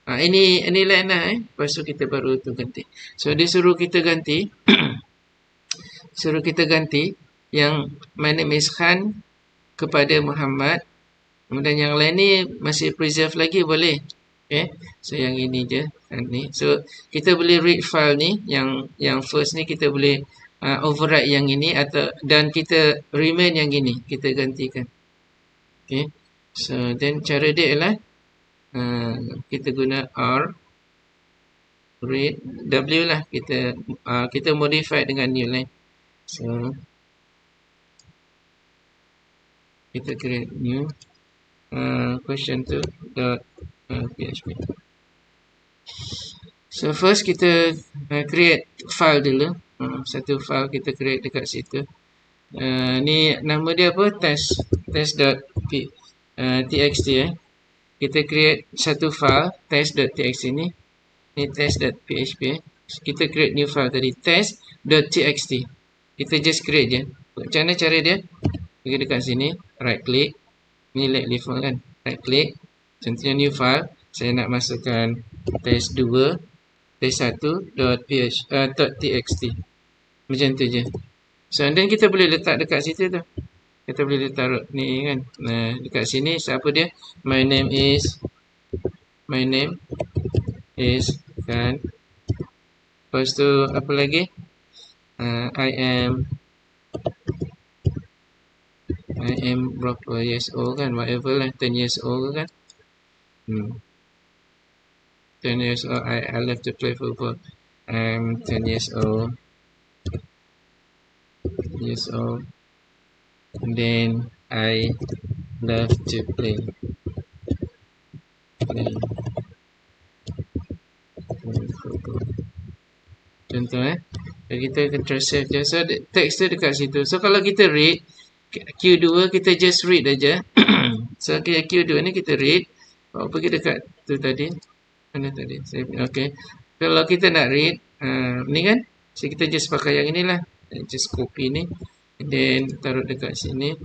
Ini lain lah Lepas tu kita baru tu ganti. So dia suruh kita ganti yang my name is Khan kepada Muhammad. Kemudian yang lain ni masih preserve lagi boleh. Okay. So yang ini je ni. So kita boleh read file ni, yang first ni kita boleh override yang ini dan kita remain yang ini, kita gantikan. Okay. So then cara dia ialah kita guna R read W lah, kita modify dengan new line. So kita create new question2.php. So first kita create file dulu. Satu file kita create dekat situ. Ni nama dia apa? test.txt Kita create satu file test.txt ni test.php. Kita create new file tadi test.txt. Kita just create je. Macam mana cara dia? Pergi dekat sini, right click. Ni leave kan. Right click. Contohnya new file. Saya nak masukkan test2 test1.txt. Macam tu je. So and then kita boleh letak dekat situ tu. Kita boleh taruh ni kan. Dekat sini siapa dia? My name is kan. Lepas tu apa lagi? I am berapa years old kan, whatever lah, 10 years old kan. 10 years old, I love to play football. I'm 10 years old. And then I love to play football. Contoh kita control save je. So text tu dekat situ. So kalau kita read Q2, kita just read aja. So Q2 ni kita read. Pergi dekat tu tadi. Mana tadi? Okay. Kalau kita nak read ni kan, so kita just pakai yang inilah. Just copy ni. And then taruh dekat sini.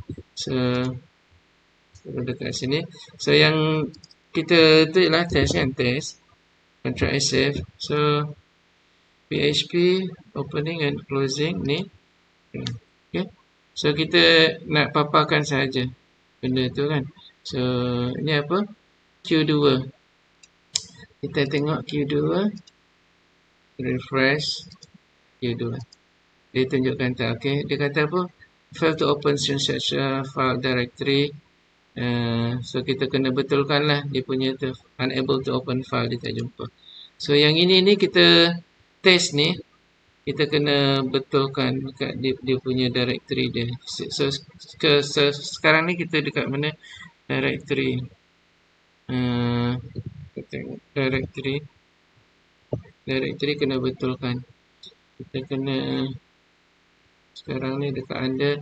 So yang kita tu ialah test kan, test. Control S save. So PHP opening and closing ni. Okay. So kita nak paparkan saja benda tu kan. So ni apa? Q2. Kita tengok Q2. Refresh Q2. Dia tunjukkan tak. Okay. Dia kata apa? Fail to open such file directory. So kita kena betulkan lah dia punya tu. Unable to open file, dia tak jumpa. So yang ini kita test ni, kita kena betulkan dekat dia punya directory dia. So sekarang ni kita dekat mana? Directory. Directory kena betulkan. Kita kena sekarang ni dekat under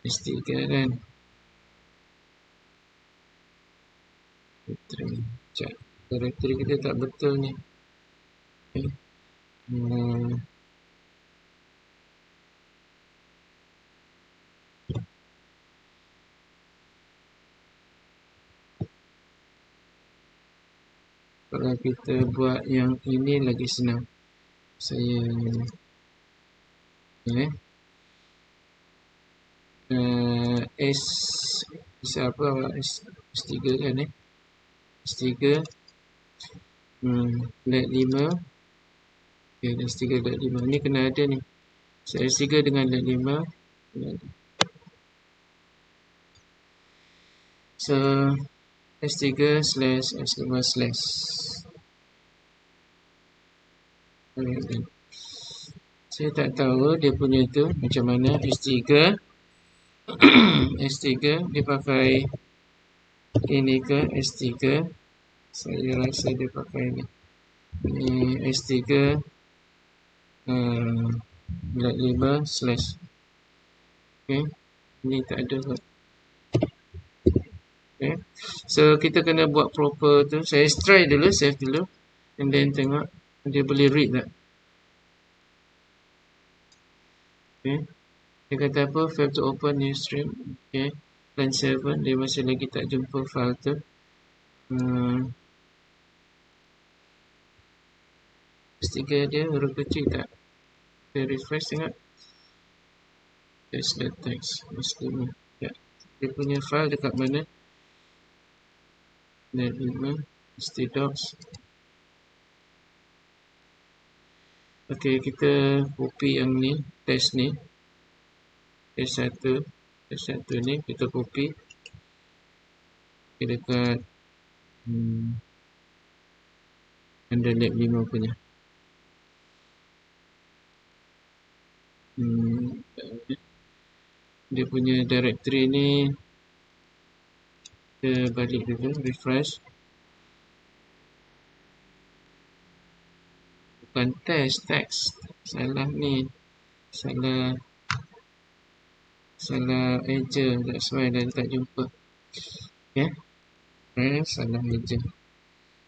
S3 kan. Directory kita tak betul ni. Okay. Kalau kita buat yang ini lagi senang. Saya S3 kan S3 let 5. Okay, S3 let 5 ni kena ada ni. So S3 dengan let 5. So S3/S5/. Saya tak tahu dia punya tu macam mana. S3 dia pakai ini ke S3. Saya rasa dia pakai ni. S3 let 5/. Okay. Ini tak ada kot. Okay. So kita kena buat proper tu. Saya try dulu, save dulu, and then tengok dia boleh read tak. Okay. Dia kata apa? Fail to open new stream. Okay. Line 7. Dia masih lagi tak jumpa file tu. Stiker dia huruf kecil tak? Kita refresh tengok. Test the text. Mesti ya. Dia punya file dekat mana? Net 5. Mesti docs. Okay, kita copy yang ni. Test ni. Test 1. Test 1 ni. Kita copy. Kita dekat under lab 5 punya. Dia punya directory ni kita balik dulu, refresh. Bukan test, text. Salah ni. Salah eja. That's why dah tak jumpa. Okay. Salah eja.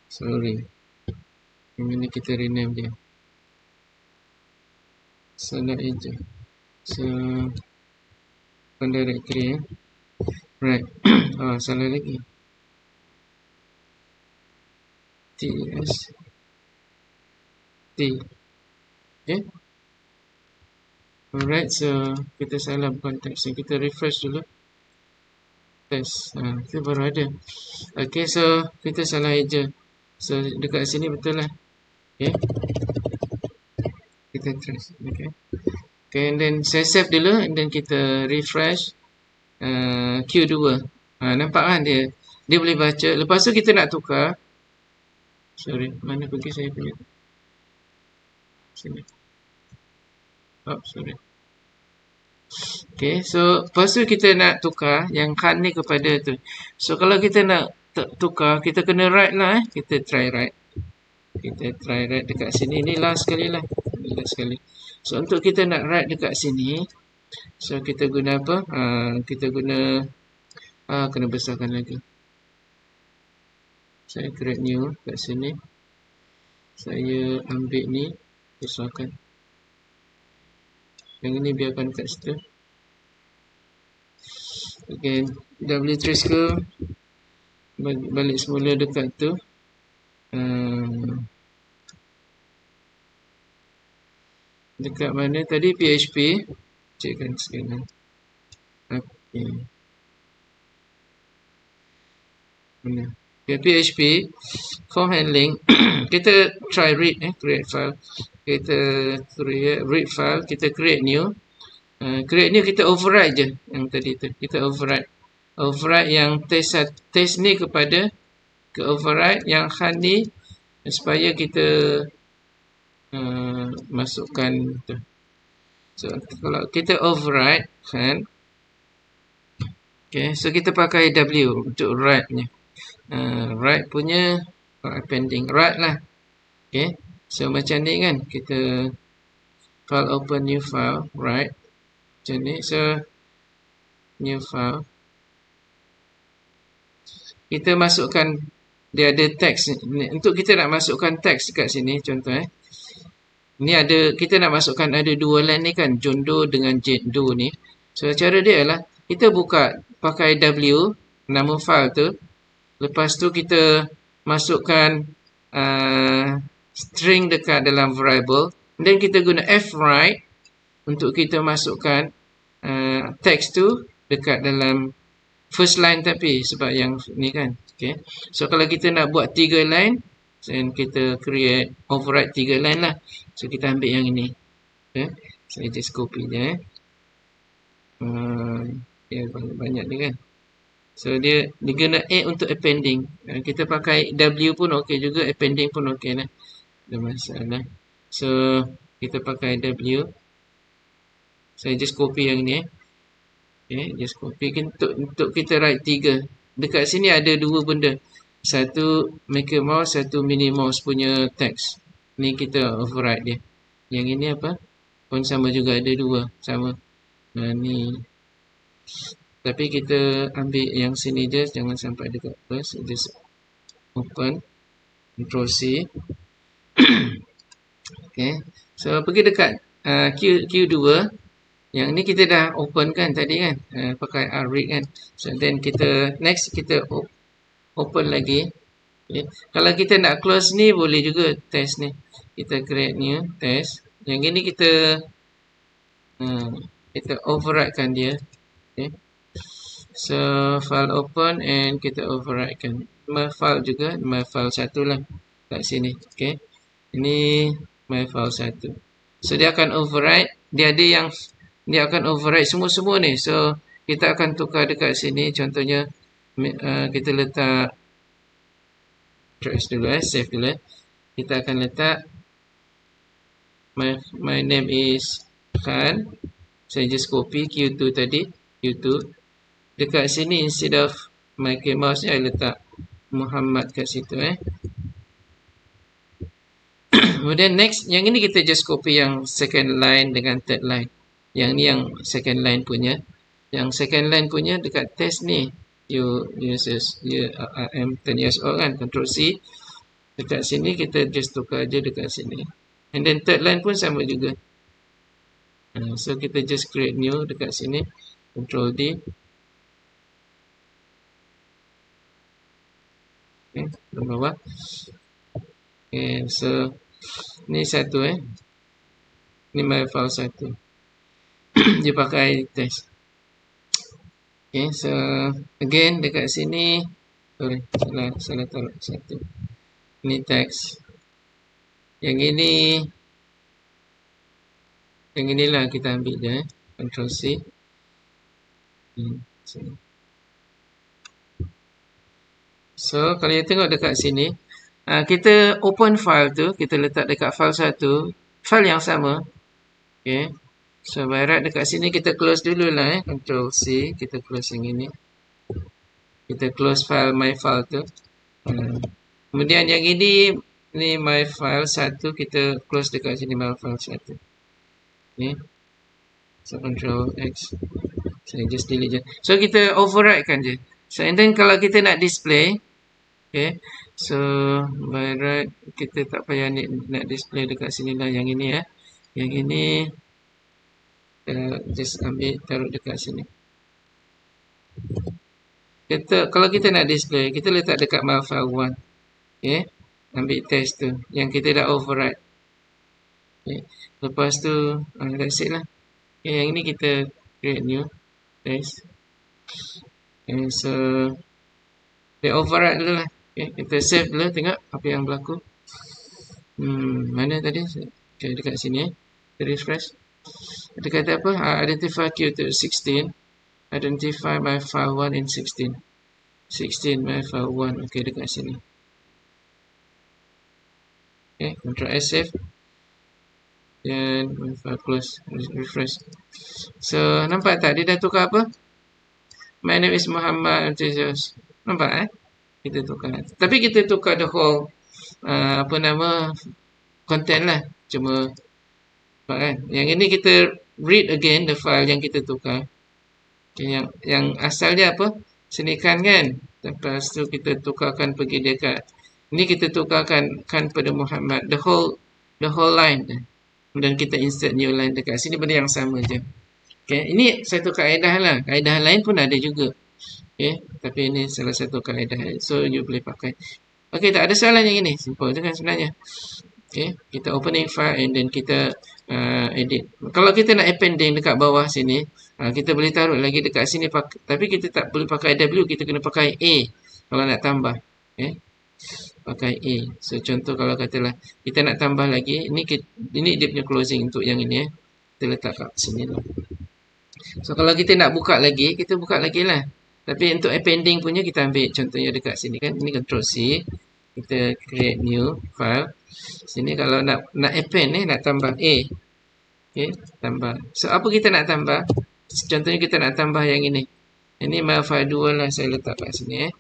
Sorry. Yang ni kita rename dia. Salah eja. So, bukan directory ya. Right. Salah lagi. TS T. Okay. Alright, so kita salah bukan text. Kita refresh dulu. Test. Itu baru ada. Okay, so kita salah eja. So dekat sini betul lah. Okay. Kita trace. Okay. Okay, and then saya save dulu. And then kita refresh. Q2. Nampak kan dia boleh baca. Lepas tu kita nak tukar. Sorry, mana pergi saya punya? Sini. Oh, sorry. Okay, so lepas tu kita nak tukar yang kan ni kepada tu. So kalau kita nak tukar, kita kena write lah. Kita try write. Kita try write dekat sini. Ni last sekali lah. Last sekali. So untuk kita nak write dekat sini, so kita guna apa? Kita guna kena besarkan lagi. Saya create new kat sini. Saya ambil ni, besarkan. Yang ini biarkan kat situ. Okay, dah boleh trace ke? Balik semula dekat tu. Dekat mana tadi? PHP. Cekkan sekarang. Okay. Mana? Okay, PHP. Form handling. Kita try read. Create file. Kita create read file. Kita create new. Create new kita override je. Yang tadi tu. Kita override. Override yang test ni kepada ke override yang han ni supaya kita masukkan tu. So kalau kita override kan, okay, so kita pakai W untuk write punya. Write punya appending write lah. Okay, so macam ni kan, kita file open new file write macam ni. So new file kita masukkan, dia ada teks. Untuk kita nak masukkan teks dekat sini contoh ni ada, kita nak masukkan ada dua line ni kan, John Doe dengan Jane Doe ni. So cara dia adalah kita buka pakai W nama file tu. Lepas tu kita masukkan string dekat dalam variable. Dan kita guna fwrite untuk kita masukkan teks tu dekat dalam first line tapi sebab yang ni kan. Okay. So kalau kita nak buat 3 line, then kita create override 3 line lah. So kita ambil yang ini. Okay. Saya just copy je. Banyak ni kan. So dia guna A untuk appending. Kita pakai W pun okey juga, appending pun okey lah. Ada masalah. So kita pakai W. Saya just copy yang ni. Okay, just copy untuk kita write 3. Dekat sini ada dua benda. Satu Mickey Mouse, satu Minnie Mouse punya teks. Ni kita override dia. Yang ini apa? Pun sama juga, ada dua. Sama. Ni. Tapi kita ambil yang sini je. Jangan sampai dekat first. Just open. Control C. Okay. So pergi dekat Q2. Yang ni kita dah open kan tadi kan, pakai read kan. So then kita next kita open lagi. Okay. Kalau kita nak close ni boleh juga test ni. Kita create new test. Yang ini kita override kan dia. Okay. So file open and kita override kan. My file juga, my file satu lah kat sini. Okay. Ini my file satu. So dia akan override. Dia akan override semua-semua ni. So kita akan tukar dekat sini. Contohnya kita letak trace dulu save dulu Kita akan letak my name is Khan. Saya just copy Q2 tadi, Q2. Dekat sini instead of my mouse saya letak Muhammad kat situ Kemudian next, yang ini kita just copy yang second line dengan third line. Yang ni yang second line punya. Yang second line punya dekat test ni. You am 10 years old kan, Ctrl C. Dekat sini kita just tukar je dekat sini. And then third line pun sama juga. So kita just create new dekat sini. Ctrl D. Okay, ke bawah. Okay, so ni satu ni my file satu. Dia pakai test. Okay, so again dekat sini, sorry, salah taruh satu. Ni teks. Yang inilah kita ambil je. Ctrl C. So kalau you tengok dekat sini, kita open file tu, kita letak dekat file satu, file yang sama. Okay. So by right dekat sini kita close dulu lah Ctrl C, kita close yang ini. Kita close file my file tu. Kemudian yang ini ni my file satu, kita close dekat sini my file satu. Okay. So Ctrl X. Saya just delete je. So kita override kan je. So and then kalau kita nak display, okay. So by right kita tak payah nak display dekat sini lah yang ini Yang ini just ambil taruh dekat sini. Kalau kita nak display, kita letak dekat my file 1. Okay. Ambil test tu yang kita dah override. Okay. Lepas tu that's it lah. Okay, yang ini kita create new test. Okay, so kita override dulu lah. Okay, kita save dulu, tengok apa yang berlaku. Mana tadi? Okay, dekat sini kita refresh. Dia kata apa? Identify Q to 16. Identify my file 1 in 16. 16 my file 1. Okay, dekat sini. Okay, Ctrl S save. Dan my file close. Refresh. So, nampak tak? Dia dah tukar apa? My name is Muhammad. Nampak Kita tukar. Tapi kita tukar the whole content lah. Cuma kan? Yang ini kita read again the file yang kita tukar. Okay, yang asal dia apa? Senikan kan? Lepas tu kita tukarkan pergi dekat. Ini kita tukarkan kan pada Muhammad. The whole line. Kemudian kita insert new line dekat sini, benda yang sama je. Okay, ini satu kaedah lah. Kaedah lain pun ada juga. Okay, tapi ini salah satu kaedah. So you boleh pakai. Okay, tak ada soalan yang ini. Simple je kan sebenarnya. Okay, kita opening file and then kita edit. Kalau kita nak appending dekat bawah sini, kita boleh taruh lagi dekat sini. Tapi kita tak boleh pakai W, kita kena pakai A kalau nak tambah. Okay, pakai A. So contoh kalau katalah kita nak tambah lagi, ini dia punya closing untuk yang ini kita letak kat sini lah. So kalau kita nak buka lagi, kita buka lagi lah. Tapi untuk appending punya kita ambil contohnya dekat sini kan. Ini Ctrl C. Kita create new file. Sini kalau nak append nak tambah A. Okay, tambah. So apa kita nak tambah? Contohnya kita nak tambah yang ini. Ini my file 2 lah saya letak kat sini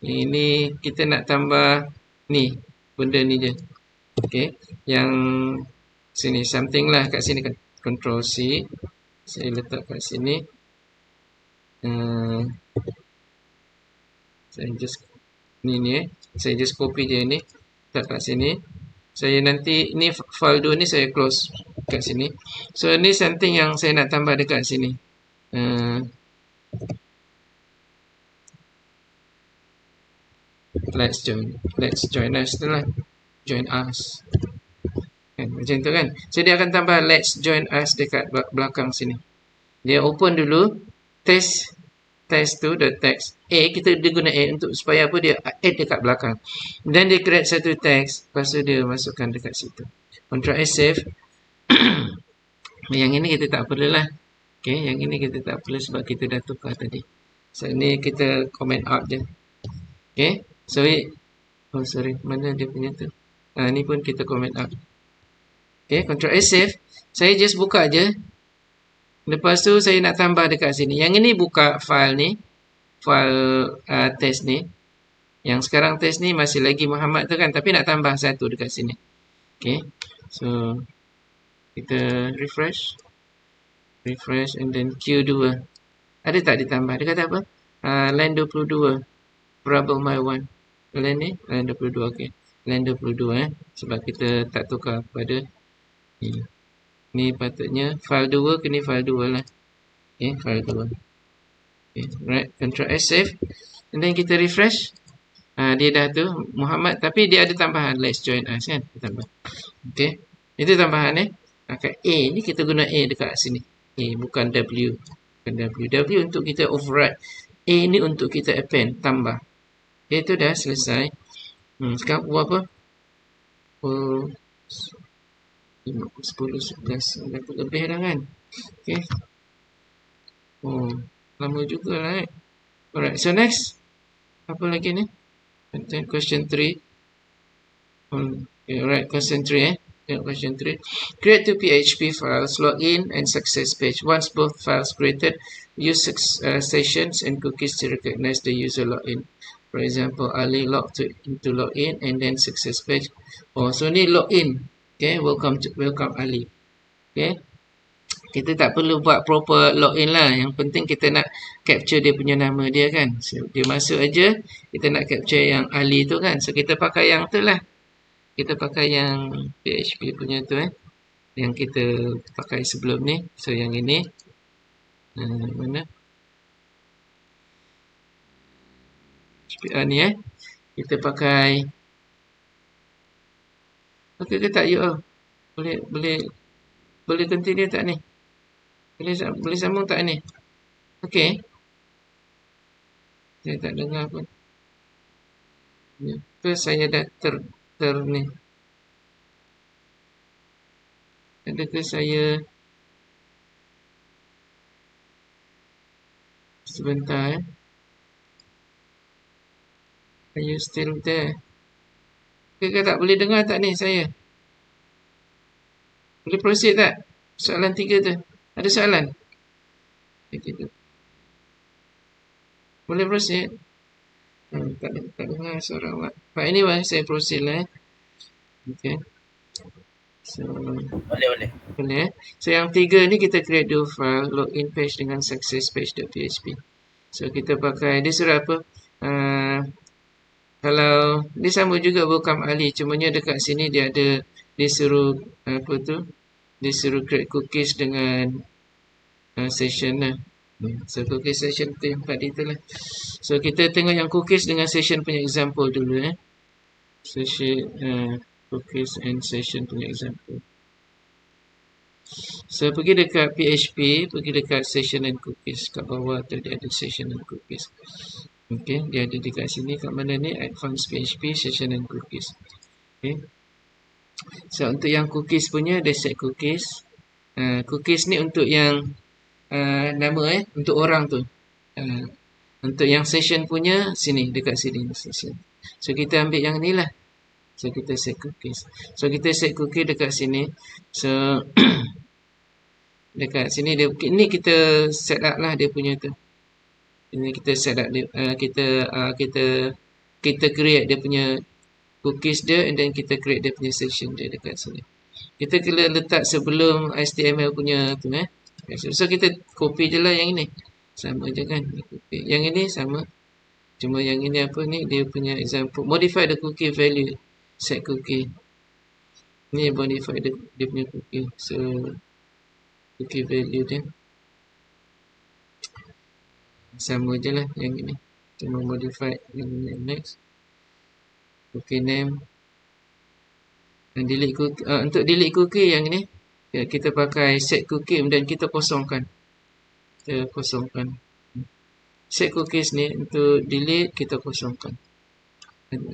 Ini kita nak tambah ni. Benda ni je. Okay. Yang sini something lah kat sini kan. Ctrl C. Saya letak kat sini. Saya just saya just copy je ni, letak kat sini. Saya nanti ni file 2 ni saya close. dekat sini. So ni something yang saya nak tambah dekat sini. Let's join us tu lah. Join us. Kan, macam tu kan. So dia akan tambah let's join us dekat belakang sini. Dia open dulu. Test tu, the text A, kita dia guna A untuk supaya apa, dia add dekat belakang. Dan dia create satu text, lepas tu dia masukkan dekat situ. Ctrl S save. Yang ini kita tak perlu lah. Okay, yang ini kita tak perlu sebab kita dah tukar tadi. So ni kita comment out je. Okay, so oh sorry, mana dia punya tu? Ni pun kita comment out. Okay, Ctrl S save. Saya just buka je. Lepas tu saya nak tambah dekat sini. Yang ini buka file ni. File test ni. Yang sekarang test ni masih lagi Muhammad tu kan. Tapi nak tambah satu dekat sini. Okay. So, kita refresh. Refresh and then Q2. Ada tak ditambah? Dia kata apa? Line 22. Trouble my one. Line ni? Line 22. Okay. Line 22 Sebab kita tak tukar pada ni. Ni patutnya file 2 ke ni file 2 lah. Okay, file 2. Okay, right. Ctrl S save. And then kita refresh. Dia dah tu Muhammad, tapi dia ada tambahan let's join us kan. Tambah. Okay. Itu tambahan kat A ni kita guna A dekat sini. A bukan W. Bukan W. W untuk kita override. A ni untuk kita append, tambah. Okay, itu dah selesai. Sekarang buat apa? 10, 11, lebih dah kan. Okay. Oh, lama juga lah Alright, so next. Apa lagi ni? Question 3. Okay, alright, question 3 Question 3. Create two PHP files, login and success page. Once both files created, use sessions and cookies to recognize the user login. For example, Ali logged into login and then success page. Oh, so ni login. Okay, welcome Ali. Okay. Kita tak perlu buat proper login lah. Yang penting kita nak capture dia punya nama dia kan. So, dia masuk aja. Kita nak capture yang Ali tu kan. So, kita pakai yang tu lah. Kita pakai yang PHP punya tu yang kita pakai sebelum ni. So, yang ini. Mana? Ni kita pakai. Okey ke tak URL? Boleh continue tak ni? Boleh sambung tak ni? Okey. Saya tak dengar pun. Ke saya dah ni. Adakah saya sebentar Are you still there? Ke tak boleh dengar tak ni saya? Boleh proceed tak? Soalan 3 tu. Ada soalan? Boleh proceed? Tak dengar suara awak. But anyway, saya proceed lah Okay. So, boleh So, yang 3 ni kita create dua file, login page dengan success page.php. So, kita pakai, dia suruh apa? Kalau dia sama juga welcome Ali, cumanya dekat sini dia ada disuruh disuruh create cookies dengan session lah. So cookies session tu yang tadi tu lah. So kita tengok yang cookies dengan session punya example dulu Session cookies and session punya example. So pergi dekat PHP, pergi dekat session and cookies. Kat bawah tu dia ada session and cookies. Okay, dia ada dekat sini. Kat mana ni? Advanced PHP, session and cookies. Okay. So, untuk yang cookies punya, dia set cookies. Cookies ni untuk yang nama untuk orang tu. Untuk yang session punya, sini, dekat sini. Session. So, kita ambil yang ni lah. So, kita set cookies. So, kita set cookie dekat sini. So, dekat sini, ni kita set up lah dia punya tu. Ini kita set up dia, kita create dia punya cookies dia, and then kita create dia punya session dia dekat sini. Kita kena letak sebelum HTML punya tu So kita copy je lah yang ini. Sama je kan. Yang ini sama. Cuma yang ini apa ni, dia punya example. Modify the cookie value. Set cookie. Ni modify dia punya cookie. So cookie value dia sama je lah yang ini. Cuma modify yang next. Cookie name. Dan delete cookie. Untuk delete cookie yang ini, ya, kita pakai set cookie dan kita kosongkan. Kita kosongkan. Set cookies ni untuk delete kita kosongkan.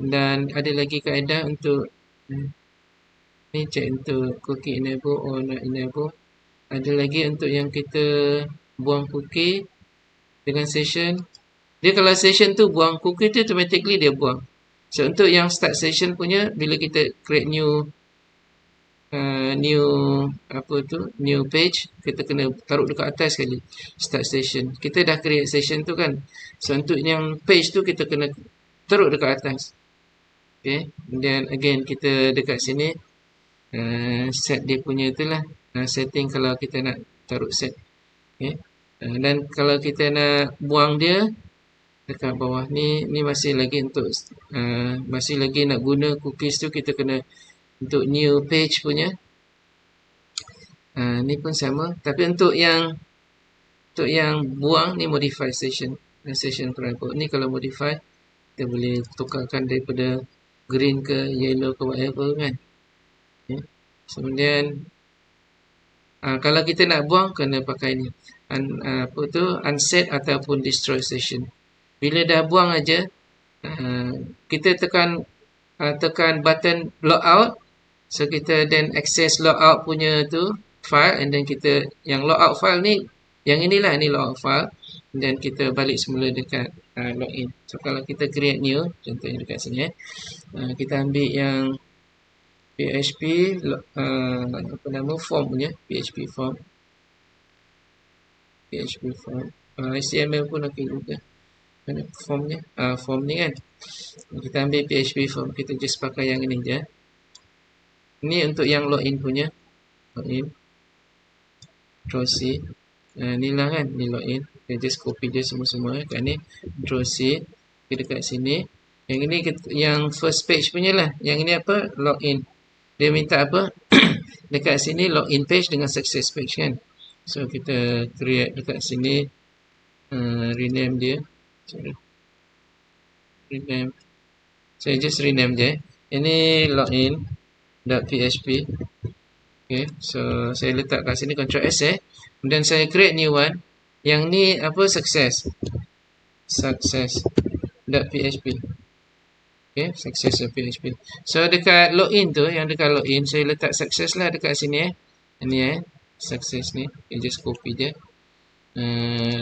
Dan ada lagi kaedah untuk ni check untuk cookie enable or not enable. Ada lagi untuk yang kita buang cookie dengan session. Dia kalau session tu buang cookie tu automatically dia buang. So untuk yang start session punya, bila kita create new new page, kita kena taruh dekat atas sekali start session. Kita dah create session tu kan. So untuk yang page tu kita kena taruh dekat atas. Okay. Then again kita dekat sini set dia punya itulah setting kalau kita nak taruh set. Okay. Dan kalau kita nak buang dia dekat bawah ni masih lagi untuk masih lagi nak guna cookies tu, kita kena untuk new page punya ni pun sama. Tapi untuk yang buang ni modify session private. Ni kalau modify kita boleh tukarkan daripada green ke yellow ke whatever kan. Okay. Kemudian kalau kita nak buang kena pakai ni unset ataupun destroy session. Bila dah buang aja kita tekan button logout. So kita then access logout punya tu file, and then kita yang logout file ni yang inilah ni logout file, dan kita balik semula dekat login. So kalau kita create new, contohnya dekat sini kita ambil yang PHP form punya PHP form HTML pun okey juga. Mana formnya? Form ni kan. Kita ambil PHP form, kita just pakai yang ini je. Ni untuk yang login punya. Login. Control C. Ni lah kan, ni login. Kita just copy je semua-semua kat ni. Control C. Kita dekat sini. Yang ini yang first page punya lah. Yang ini apa? Login. Dia minta apa? Dekat sini login page dengan success page kan. So kita create dekat sini, rename dia. Sorry. Rename. Saya just rename je. Ini login.php. Okay, so saya letak kat sini Ctrl S dan saya create new one. Yang ni apa? Success.php. Okay, success.php. So dekat login tu, yang dekat login saya letak success lah dekat sini Ini success ni. Saya just copy je.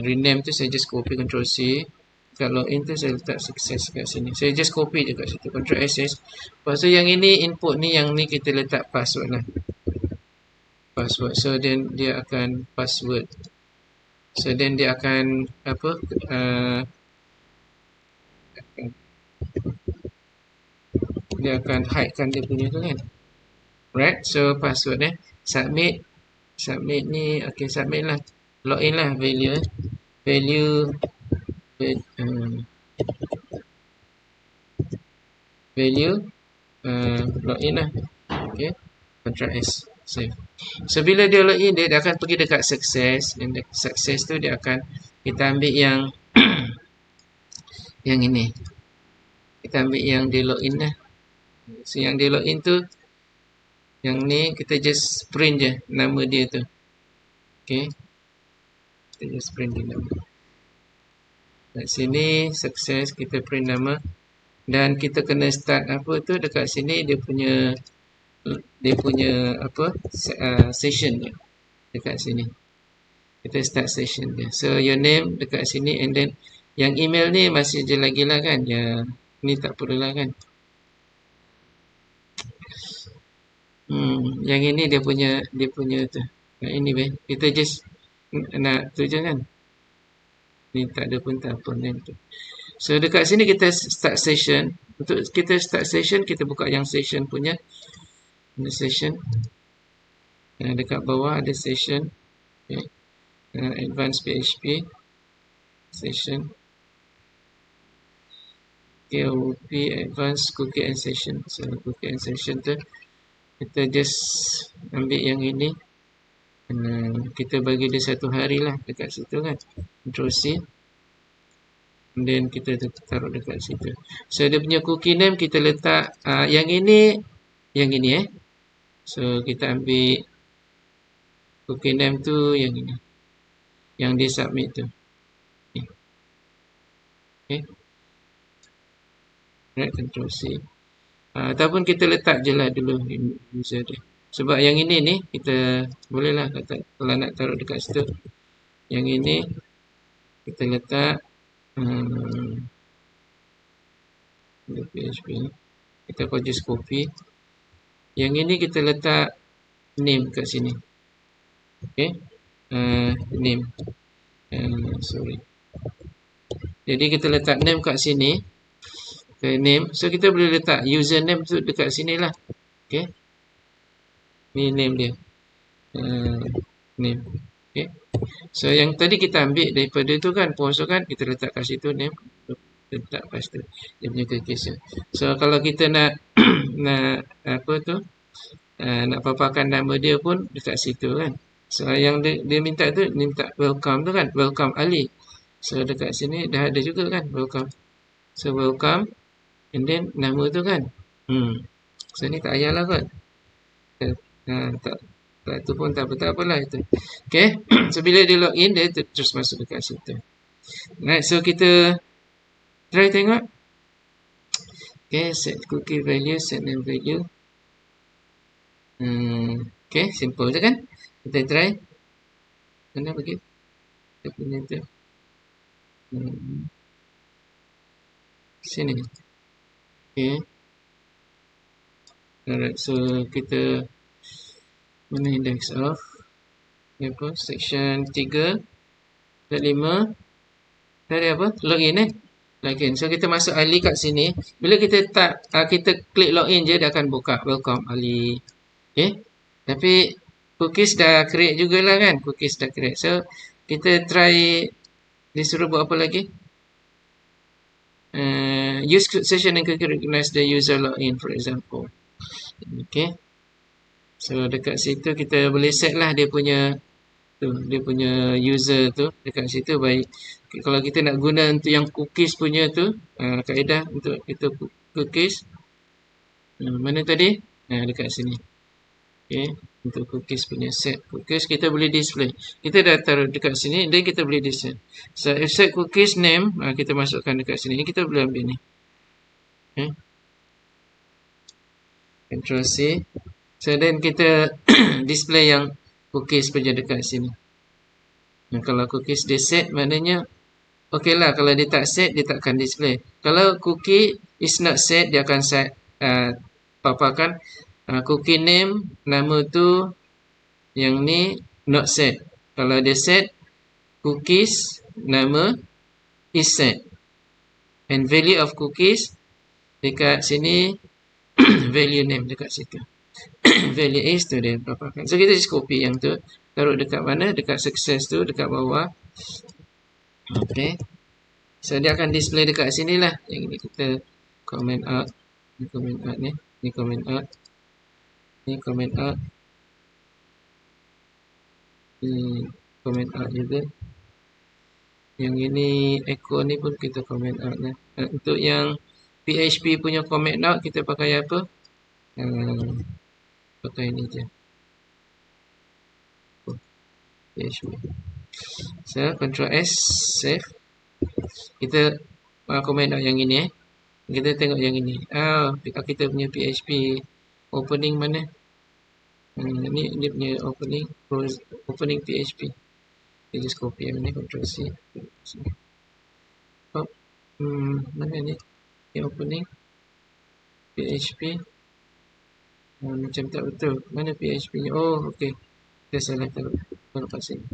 Rename tu saya just copy Ctrl C. Kat login tu saya letak success kat sini. Saya just copy je kat situ Ctrl S. Lepas tu yang ini input ni, yang ni kita letak password lah. Password. So then dia akan password. So then dia akan apa? Dia akan hidekan dia punya tu kan. Right. So password submit. Submit ni okay, submit lah. Login lah value login lah. Okay. Ctrl S. Save. So bila dia login, dia akan pergi dekat success, dan success tu dia akan kita ambil yang yang ini. Kita ambil yang dia login lah. So yang dia login tu, yang ni kita just print je nama dia tu. Okay. Kita just print dia nama. Kat sini success, kita print nama. Dan kita kena start apa tu dekat sini, dia punya apa session dia dekat sini. Kita start session dia. So your name dekat sini, and then yang email ni masih je lagi lah kan. Ya, ni tak perlu lah kan. Yang ini dia punya tu. Ini kita just nak tu je kan. Ni tak ada pun tak apa kan. So dekat sini kita start session. Untuk kita start session, kita buka yang session punya. Ini session. Dekat bawah ada session. Okay. Advanced PHP session. KOP Advanced Cookie and Session. So cookie and session tu Kita just ambil yang ini. Kita bagi dia 1 hari lah dekat situ kan. Control C. Dan kita taruh dekat situ. So dia punya cookie name kita letak yang ini So kita ambil cookie name tu yang ini. Yang dia submit tu. Okay. Right, Control C. Ataupun kita letak je lah dulu user dia. Sebab yang ini ni kita bolehlah kata kalau nak taruh dekat situ. Yang ini kita letak PHP. Kita just copy. Yang ini kita letak name kat sini. Okay. Name. Sorry. Jadi kita letak name kat sini. Okay, name. So kita boleh letak username tu dekat sini lah. Okay. Ni name dia. Name. Okay. So yang tadi kita ambil daripada tu kan, post tu kan, kita letak kat situ name. Letak kat situ. Dia punya case. So kalau kita nak nak apa tu, nak paparkan nama dia pun dekat situ kan. So yang dia minta tu, dia minta welcome tu kan, welcome Ali. So dekat sini dah ada juga kan, welcome. So welcome, and then nama tu kan. So ni tak payahlah kot. Tak tu pun tak apalah itu. Okay. So bila dia login, dia terus masuk dekat situ. Right, so kita try tengok. Okay, set cookie value, set name value. Okay, simple je kan? Kita try. Mana bagi? Kita punya tu. Sini. Okay. Alright, so kita mana index of? Apa? Section 3 dan 5. Dari apa? Login login. So kita masuk Ali kat sini. Bila kita kita klik login je, dia akan buka welcome Ali. Okay. Tapi cookies dah create jugalah kan. Cookies dah create. So kita try, disuruh buat apa lagi? Use session and cookie recognize the user login, for example. Okay. So dekat situ kita boleh set lah dia punya user tu dekat situ. Baik, kalau kita nak guna untuk yang cookies punya tu, kaedah untuk itu cookies mana tadi? Dekat sini. Okay, untuk cookies punya set cookies kita boleh display. Kita dah taruh dekat sini, dan kita boleh display. So if set cookies name, kita masukkan dekat sini. Kita boleh ambil ni. Okay. Control C. So then kita display yang cookies punya dekat sini. Kalau cookies dia set, maknanya okey lah. Kalau dia tak set, dia takkan display. Kalau cookie is not set, dia akan set paparkan cookie name, nama tu, yang ni not set. Kalau dia set, cookies nama is set. And value of cookies dekat sini value name dekat situ. Value is tu dia paparkan. So kita just copy yang tu, taruh dekat mana? Dekat success tu, dekat bawah. Okay. So dia akan display dekat sini lah. Yang ini kita comment out. Ni comment out ni. Ni comment out. Ni comment out. Ni comment out juga. Yang ini echo ni pun kita comment out lah. Untuk yang PHP punya comment out, kita pakai apa? Pakai ni je. PHP. So, Ctrl S, save. Kita comment out yang ini. Kita tengok yang ini. Kita punya PHP opening mana? Ni dia punya opening. Opening PHP. Kita just copy yang ni. Ctrl C. Mana ni? Yang opening. PHP. Macam tak betul. Mana PHP nya? Oh, okey. Kita salah taruh kat sini.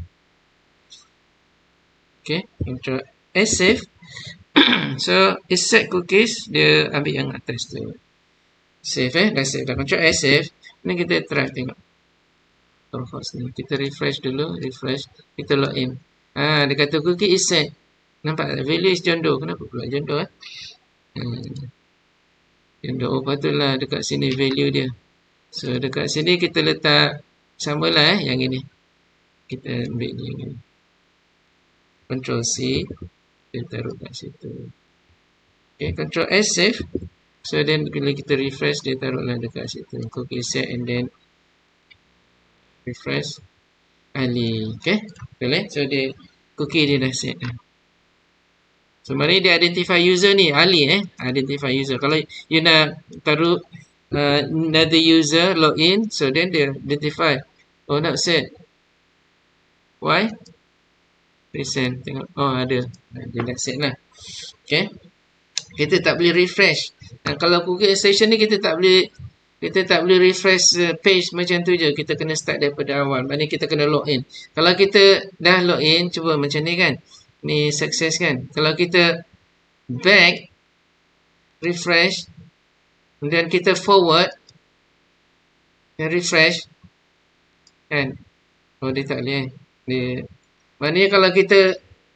Okay. Ctrl S, save. So, is set cookies. Dia ambil yang atas tu. Save dah save dah. Ctrl S, save. Ni kita try tengok. Kita refresh dulu. Refresh. Kita login. Dia kata cookie is set. Nampak tak? Value is John Doe. Kenapa pula John Doe? John Doe. Oh, patutlah dekat sini value dia. So dekat sini kita letak samalah yang ini. Kita ambil ni yang ini. Control C, kita taruh kat situ. Okay, Control S save. So then bila kita refresh, dia taruhlah dekat situ. Cookie set and then refresh Ali. Okay, betul eh? So dia cookie dia dah set dah. So mari dia identify user ni Ali identify user. Kalau you nak taruh another user login, so then dia identify. Oh nak set. Why? Present. Tengok. Oh ada. Dia nak set lah. Okay. Kita tak boleh refresh. Kalau Google Station ni kita tak boleh refresh page macam tu je. Kita kena start daripada awal. Maksudnya kita kena login. Kalau kita dah login, cuba macam ni kan. Ni success kan. Kalau kita back, refresh, dan kita forward, dan refresh, kan. Oh dia tak boleh Dia, maknanya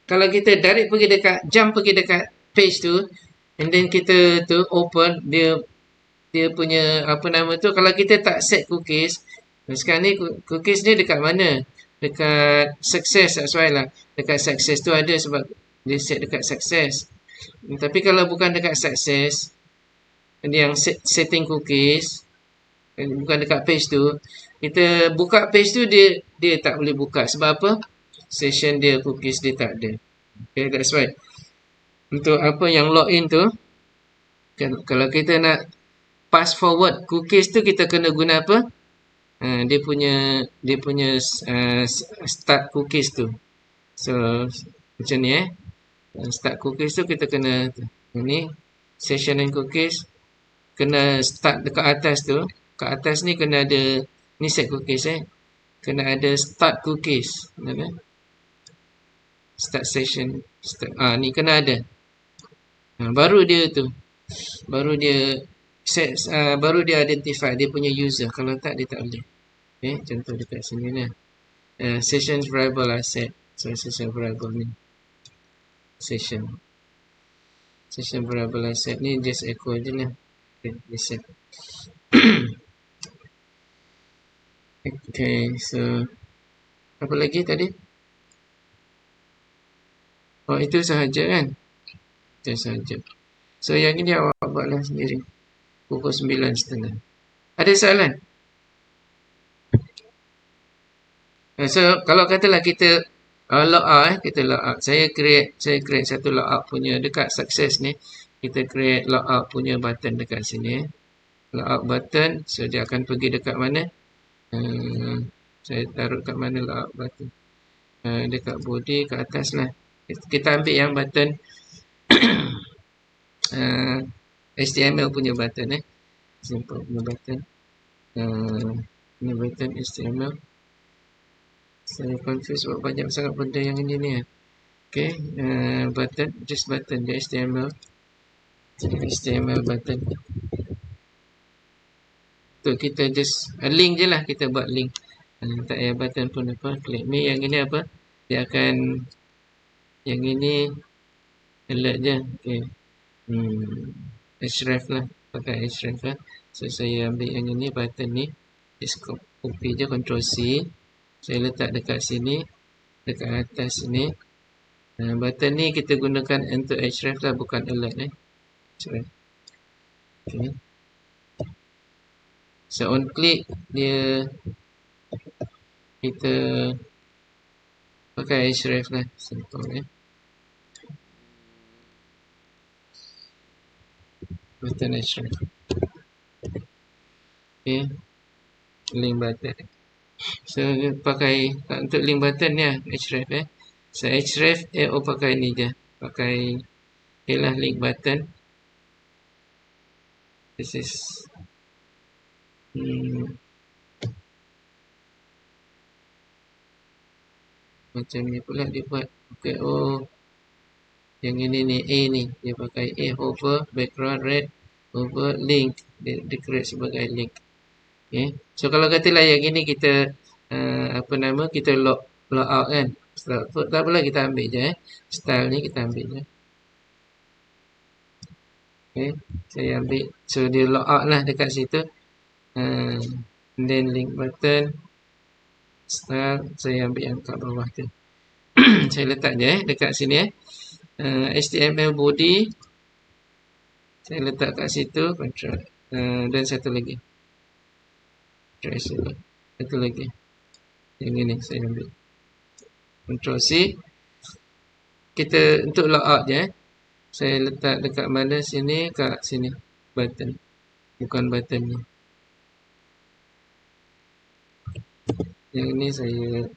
kalau kita direct pergi dekat, jump pergi dekat page tu, and then kita tu open, dia punya apa nama tu, kalau kita tak set cookies, sekarang ni cookies ni dekat mana? Dekat success, that's why lah. Dekat success tu ada sebab dia set dekat success. Tapi kalau bukan dekat success, yang setting cookies, bukan dekat page tu, kita buka page tu, dia tak boleh buka. Sebab apa? Session dia, cookies dia tak ada. Okay, that's why. Untuk apa yang login tu, kalau kita nak pass forward cookies tu, kita kena guna apa? Dia punya start cookies tu. So macam ni start cookies tu kita kena ini session and cookies kena start dekat atas tu. Kat atas ni kena ada ni set cookies kena ada start cookies. Mana? Start session ni kena ada. Baru dia tu. Baru dia identify dia punya user. Kalau tak dia tak boleh. Contoh dekat sini ni. Sessions variable set. So session variable ni. Session variable set ni just echo je lah. Okay, set. Okay, so apa lagi tadi? Oh itu sahaja kan? Itu sahaja. So yang ini awak buatlah sendiri. Pukul 9:30. Ada soalan? So kalau katalah kita log out kita log out. Saya create satu log out punya dekat success ni. Kita create log out punya button dekat sini. Log out button, so dia akan pergi dekat mana? Saya taruh kat mana log out button? Dekat body kat atas lah. Kita ambil yang button HTML punya button simple punya button. Ini button HTML. Saya confuse sebab banyak sangat benda yang ini ni. Okay, button, just button dia HTML button. Tu kita just link je lah, kita buat link. Tak payah button pun apa. Klik ni, yang ini apa? Dia akan yang ini alert je. Okay. Href lah, pakai href lah. So saya ambil yang ini button ni, just copy je, Ctrl C. Saya letak dekat sini, dekat atas sini. Button ni kita gunakan untuk href lah, bukan alert href. Okay. So on click dia kita pakai href lah, simple button href. Okay, link button. So pakai untuk link button ni href So href pakai ni je, pakai ialah link button. This is macam ni pula dia buat. Okay, yang ini ni A ni dia pakai hover background red hover link, dia create sebagai link. Okay. So kalau katalah yang ini kita kita log out kan, tak apalah, kita ambil je style ni kita ambil je. Okay, saya ambil, so dia log out lah dekat situ. uh, then link button start, saya ambil yang kat bawah tu. Saya letak je dekat sini HTML body saya letak kat situ, control dan satu lagi, satu lagi yang ini saya ambil, control C. Kita untuk logout je saya letak dekat mana sini, kat sini button, bukan button ni. Yang ini saya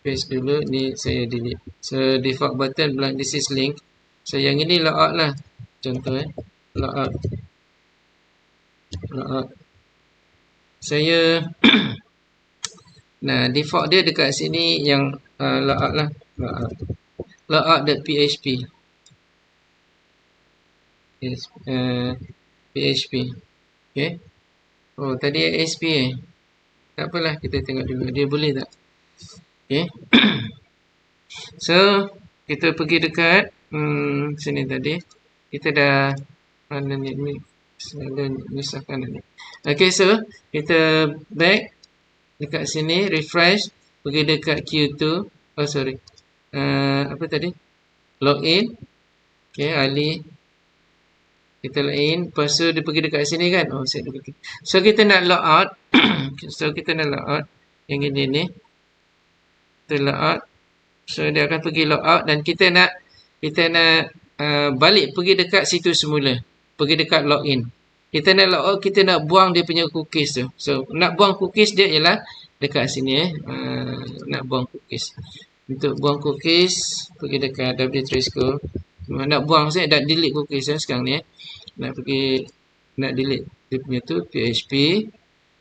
paste dulu, ni saya delete. So default button blank, this is link. So yang ini logout lah, contoh logout. Saya nah default dia dekat sini yang logout lah, logout.php PHP. Okay. Oh tadi ASP tak apalah, kita tengok dulu dia boleh tak. Okay. So kita pergi dekat sini tadi. Kita dah mana ni selalu misahkan ni. Okay, so kita back dekat sini, refresh, pergi dekat Q2. Oh sorry, apa tadi, login. Okay, Ali kita login, lepas tu dia pergi dekat sini kan. Oh set dulu. So kita nak log out. So kita nak log out yang ini ni, kita log out. So dia akan pergi log out dan kita nak balik pergi dekat situ semula, pergi dekat login. Kita nak log out, kita nak buang dia punya cookies tu. So nak buang cookies dia ialah dekat sini nak buang cookies. Untuk buang cookies pergi dekat W3 School. Nak buang saya nak delete cookies sekarang ni nak pergi nak delete dia punya tu PHP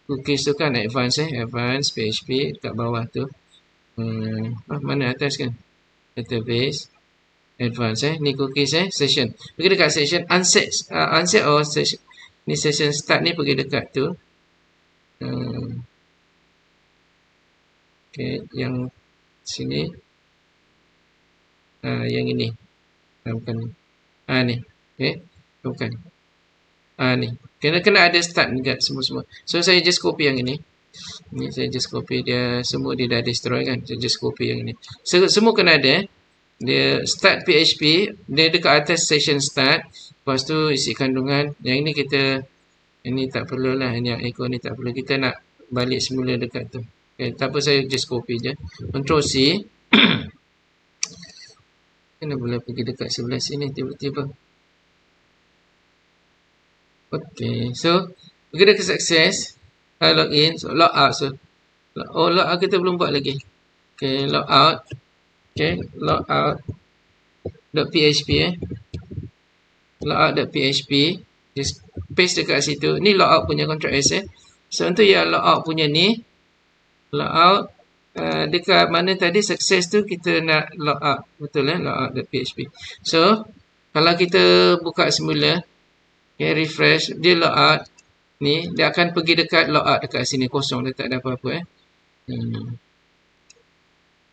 cookies tu kan, advance PHP kat bawah tu. Mana atas kan, database advance ni cookies session, pergi dekat session unset or session ni, session start ni pergi dekat tu. Okay, yang sini yang ini bukan ni, okay, bukan ni kena ada start juga semua. So saya just copy yang ini. Ni saya just copy dia, semua dia dah destroy kan. Saya just copy yang ini. Semua kena ada. Dia start PHP, dia dekat atas session start. Lepas tu isi kandungan. Yang ini kita, ini tak perlulah. Yang echo ni tak perlu. Kita nak balik semula dekat tu. Okay, tak apa, saya just copy je. Control C. Kena boleh pergi dekat sebelah sini tiba-tiba. Okay, so pergi dekat success. Login, so log out. So log out kita belum buat lagi. Okay, log out. Okay, log out .php log out.php, just paste dekat situ. Ni log out punya Ctrl S So untuk yang log out punya ni, log out dekat mana tadi success tu kita nak log out, betul log out.php. So kalau kita buka semula, okay, refresh, dia log out ni, dia akan pergi dekat log out dekat sini, kosong, dia tak ada apa-apa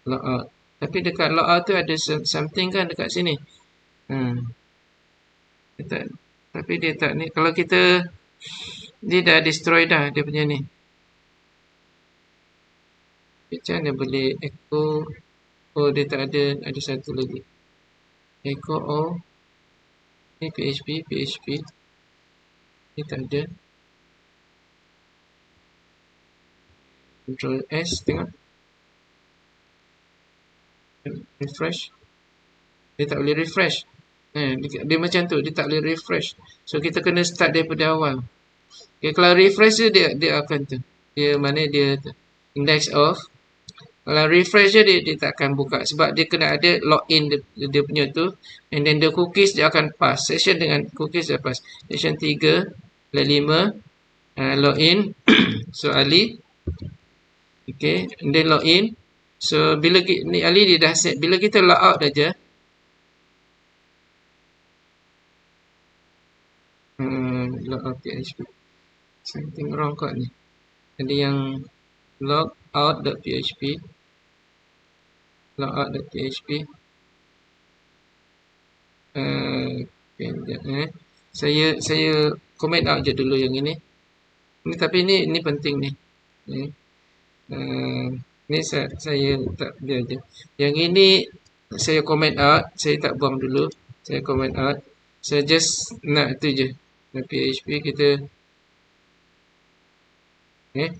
log out. Tapi dekat log out tu ada something kan dekat sini. Tapi dia tak ni. Kalau kita, dia dah destroy dah dia punya ni. Macam mana boleh echo? Oh dia tak ada, ada satu lagi. Echo ni PHP. Dia tak ada. Ctrl S tengok. Refresh. Dia tak boleh refresh. Dia macam tu, dia tak boleh refresh. So kita kena start daripada awal. Okay, kalau refresh dia akan tu. Dia mana dia index off. Kalau refresh dia tak akan buka sebab dia kena ada login dia punya tu, and then the cookies dia akan pass. Session dengan cookies dia pass. Session 3, 5 login. So Ali. Okay, and then login. So bila ni Ali dia dah set, bila kita log out aja. Log out PHP. Something wrong kat ni. Ada yang log out.php. Log out.php. Okay, saya comment out je dulu yang ini. Tapi ini penting ni. Ni saya tak dia je. Yang ini saya comment out, saya tak buang dulu. Saya comment out. Saya just nak tu je. PHP kita okay.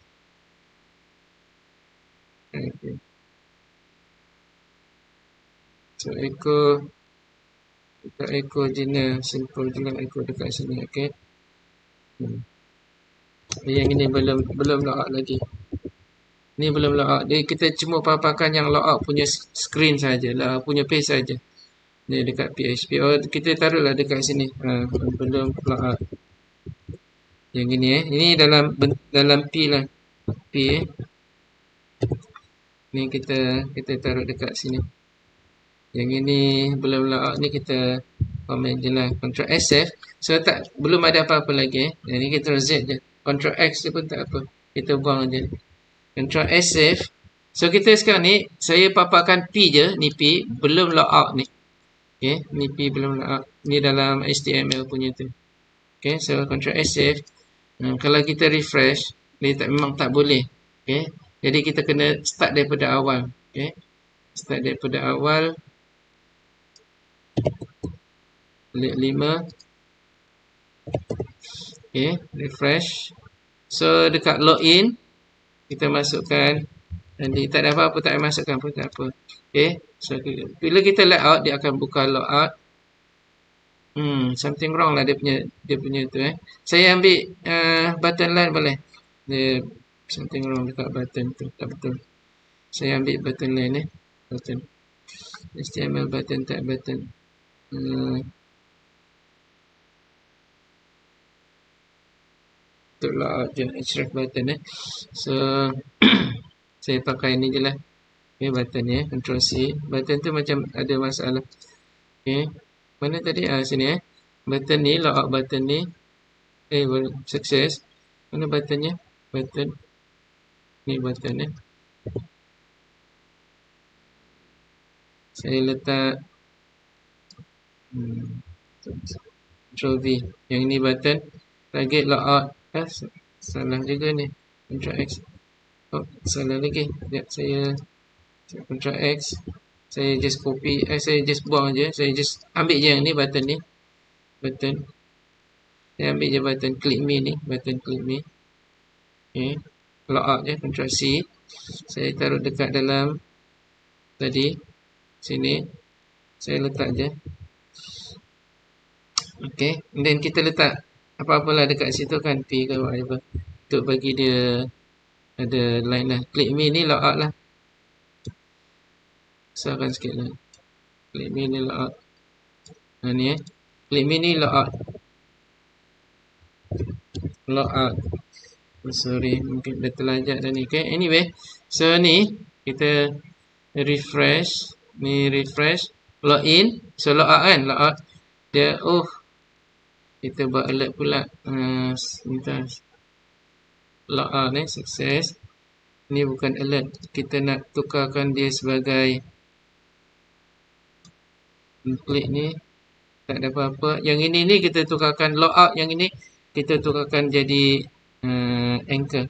So echo jenis simple juga echo dekat sini, okey. Yang ini belum logout lagi. Ni belum logout. Dia kita cuma paparkan yang logout punya screen sajalah, punya page saja. Ni dekat PHP. Oh, kita taruhlah dekat sini. Belum logout. Yang ini ini dalam P lah. P Ni kita taruh dekat sini. Yang ini belum logout ni kita comment je lah. Ctrl S save. So belum ada apa-apa lagi. Yang ni kita Z je. Ctrl X je pun tak apa. Kita buang je. Ctrl S save. So kita sekarang ni saya paparkan P je. Ni P belum logout ni. Okay. Ni P belum logout. Ni dalam HTML punya tu. Okay. So Ctrl S save. Kalau kita refresh, dia memang tak boleh. Okay. Jadi kita kena start daripada awal. Okay. Start daripada awal. Klik 5. Okay. Refresh. So dekat login, kita masukkan. Nanti tak ada apa-apa, tak payah masukkan pun tak apa. Okay. So bila kita layout, dia akan buka logout. Something wrong lah dia punya tu Saya ambil button line boleh. Dia something wrong dekat button tu, tak betul. Saya ambil button line button HTML button tak button. Untuk logout je href button So saya pakai ni je lah. Okay, button ni Ctrl C. Button tu macam ada masalah. Okay. Mana tadi? Sini Button ni, logout button ni. Success. Mana buttonnya? Button. Ni button Saya letak Ctrl V. Yang ini button. Target logout. Salah juga ni. Ctrl X. Oh, salah lagi. Sekejap saya Ctrl X. Saya just copy. Saya just buang je. Saya just ambil je yang ni button ni. Button. Saya ambil je button click me ni. Button click me. Okay. Logout je. Ctrl C. Saya taruh dekat dalam tadi. Sini. Saya letak je. Okay. Dan kita letak apa-apalah dekat situ kan. P ke whatever. Untuk bagi dia ada line lah. Click me ni logout lah. Besarkan sikit lah. Click me ni logout. Ni Click me ni logout. Logout. Sorry, mungkin dah terlajak dah ni. Okay, anyway. So ni kita refresh. Ni refresh. Login. So logout kan. Logout. Dia kita buat alert pula. Sebentar. Logout ni sukses. Ni bukan alert. Kita nak tukarkan dia sebagai klik ni. Tak ada apa-apa. Yang ini ni kita tukarkan logout. Yang ini kita tukarkan jadi anchor.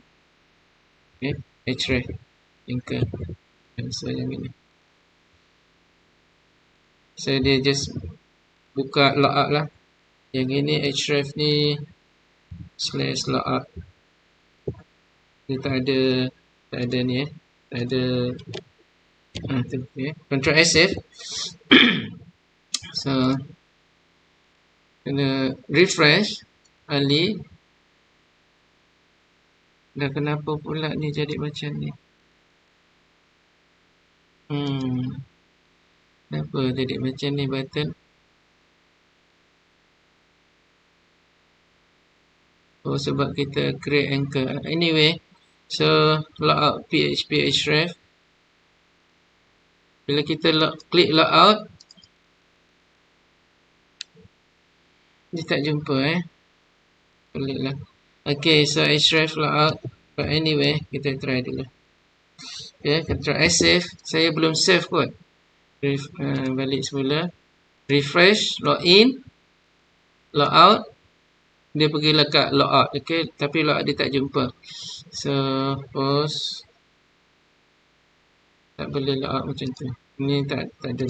Okay. Href. Anchor. So yang ini. So dia just buka logout lah. Yang ini href ni /logout. Dia tak ada ni tak ada tu Ctrl S save. So kena refresh Ali. Dah kenapa pula ni jadi macam ni? Kenapa jadi macam ni button? Oh, sebab kita create anchor. Anyway, so logout PHP href. Bila kita klik logout, dia tak jumpa Pelik lah. Okay, so href logout. But anyway, kita try dulu. Okay, Ctrl S save. Saya belum save kot. Balik semula. Refresh, login, logout. dia pergi lekat logout. Okay, tapi logout dia tak jumpa. So post tak boleh logout macam tu. Ni tak ada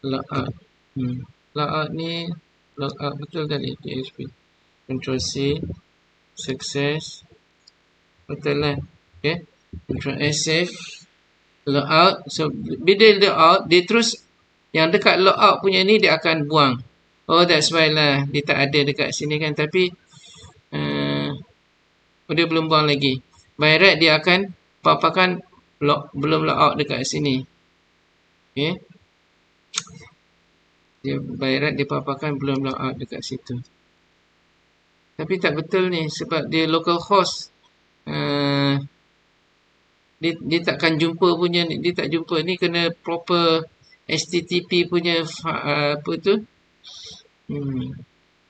logout. Logout ni logout betul tadi PHP. Ctrl C, success, betul lah. Okay, Ctrl S, save, logout. So bila logout, dia terus yang dekat logout punya ni dia akan buang. Oh, that's why lah dia tak ada dekat sini kan. Tapi dia belum buang lagi. By right dia akan paparkan belum logout dekat sini. Okay, dia by right dia paparkan belum logout dekat situ. Tapi tak betul ni sebab dia localhost. Dia takkan jumpa punya ni, dia tak jumpa ni, kena proper HTTP punya apa tu?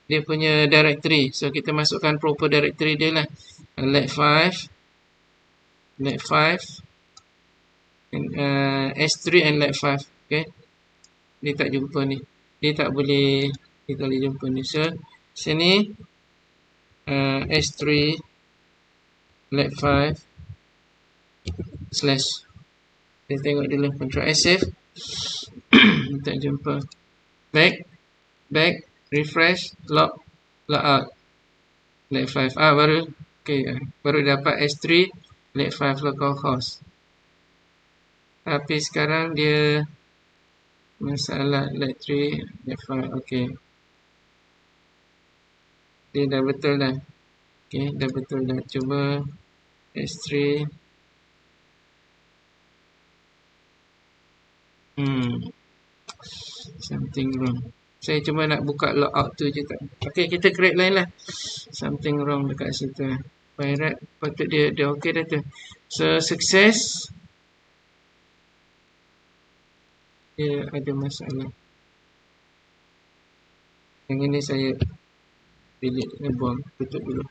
Dia punya directory. So kita masukkan proper directory dia lah. Let5 and, S3 and let5. Okay, dia tak jumpa ni, dia tak boleh jumpa ni. So sini S3 let5 slash, kita tengok dulu. Ctrl S, save. Tak jumpa. Back, refresh, logout, let5. Baru okay, baru dapat S3 let5 localhost. Tapi sekarang dia masalah let3 let5. Okay, dia dah betul dah. Okay, dah betul dah. Cuba S3. Something wrong. Saya cuma nak buka logout tu je tak. Okay, kita create lain lah. Something wrong dekat situ. By right, patut dia okay dah tu. So success. Dia ada masalah. Yang ini saya pilih buang. Tutup dulu.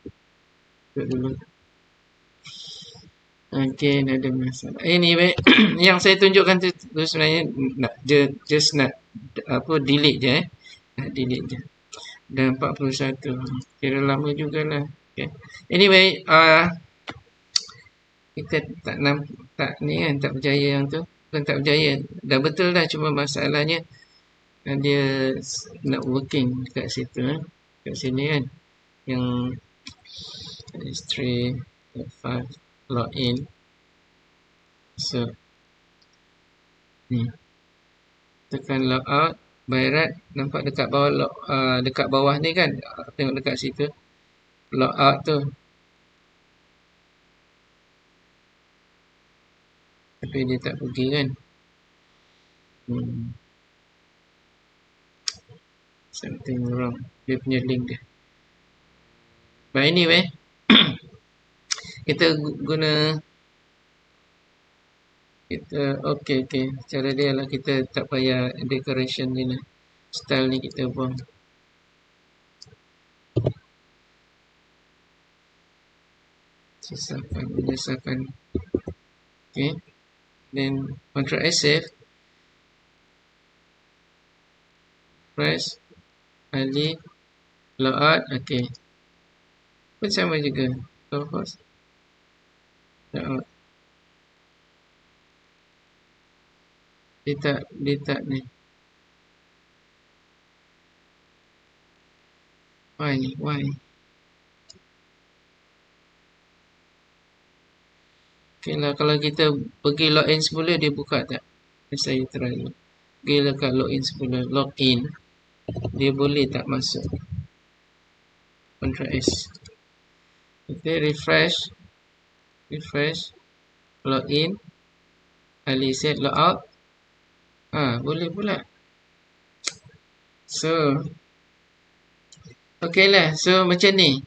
Okay, dah ada masalah. Anyway, yang saya tunjukkan tu sebenarnya nak just nak apa, delete je nak delete je. Dah 41. Kira lama jugalah. Okay. Anyway, kita tak ni kan, tak berjaya yang tu. Bukan tak berjaya, dah betul dah, cuma masalahnya dia not working dekat situ, dekat sini kan. Yang S3 5 login. So ni tekan logout, by right nampak dekat bawah ni kan, tengok dekat situ logout tu, tapi dia tak pergi kan. Something wrong, dia punya link dia. But anyway, kita guna okay, cara dia lah, kita tak payah decoration ni lah, style ni kita buang. Menyesatkan. Okay, then Ctrl S, save, press Ali, logout. Okay, pun sama juga, localhost, logout. Dia tak ni. Why? Okay lah, kalau kita pergi login semula, dia buka tak? Saya try dulu. Pergi dekat login semula, login, dia boleh tak masuk? Ctrl S. Okay, refresh, login, Ali set, logout. Boleh pula. So okay lah, so macam ni.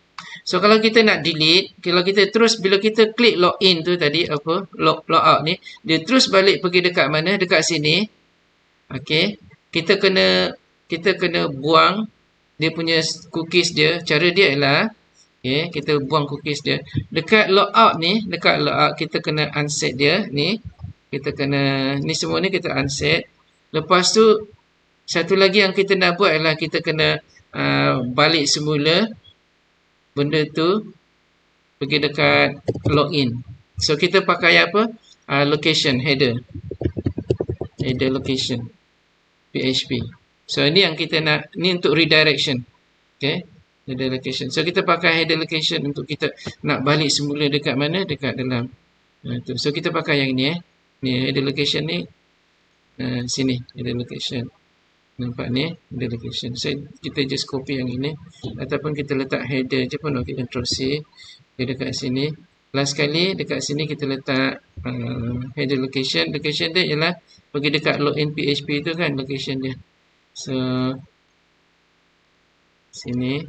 So kalau kita nak delete, kalau kita terus, bila kita klik login tu tadi, apa, logout ni, dia terus balik pergi dekat mana? Dekat sini. Okay, kita kena buang dia punya cookies dia. Cara dia ialah, okay, kita buang cookies dia. Dekat logout ni, kita kena unset dia ni. Kita kena, ni semua ni kita unset. Lepas tu satu lagi yang kita nak buat ialah kita kena balik semula benda tu pergi dekat login. So kita pakai apa? Location header location PHP. So ini yang kita nak, ni untuk redirection. Okay, header location. So kita pakai header location untuk kita nak balik semula dekat mana? Dekat dalam tu. So kita pakai yang ni ni header location ni sini header location. Nampak ni header location. So kita just copy yang ini ataupun kita letak header je pun okey, Ctrl C. Dia dekat sini. Last sekali dekat sini kita letak header location. Location dia ialah pergi dekat login PHP tu kan location dia. So sini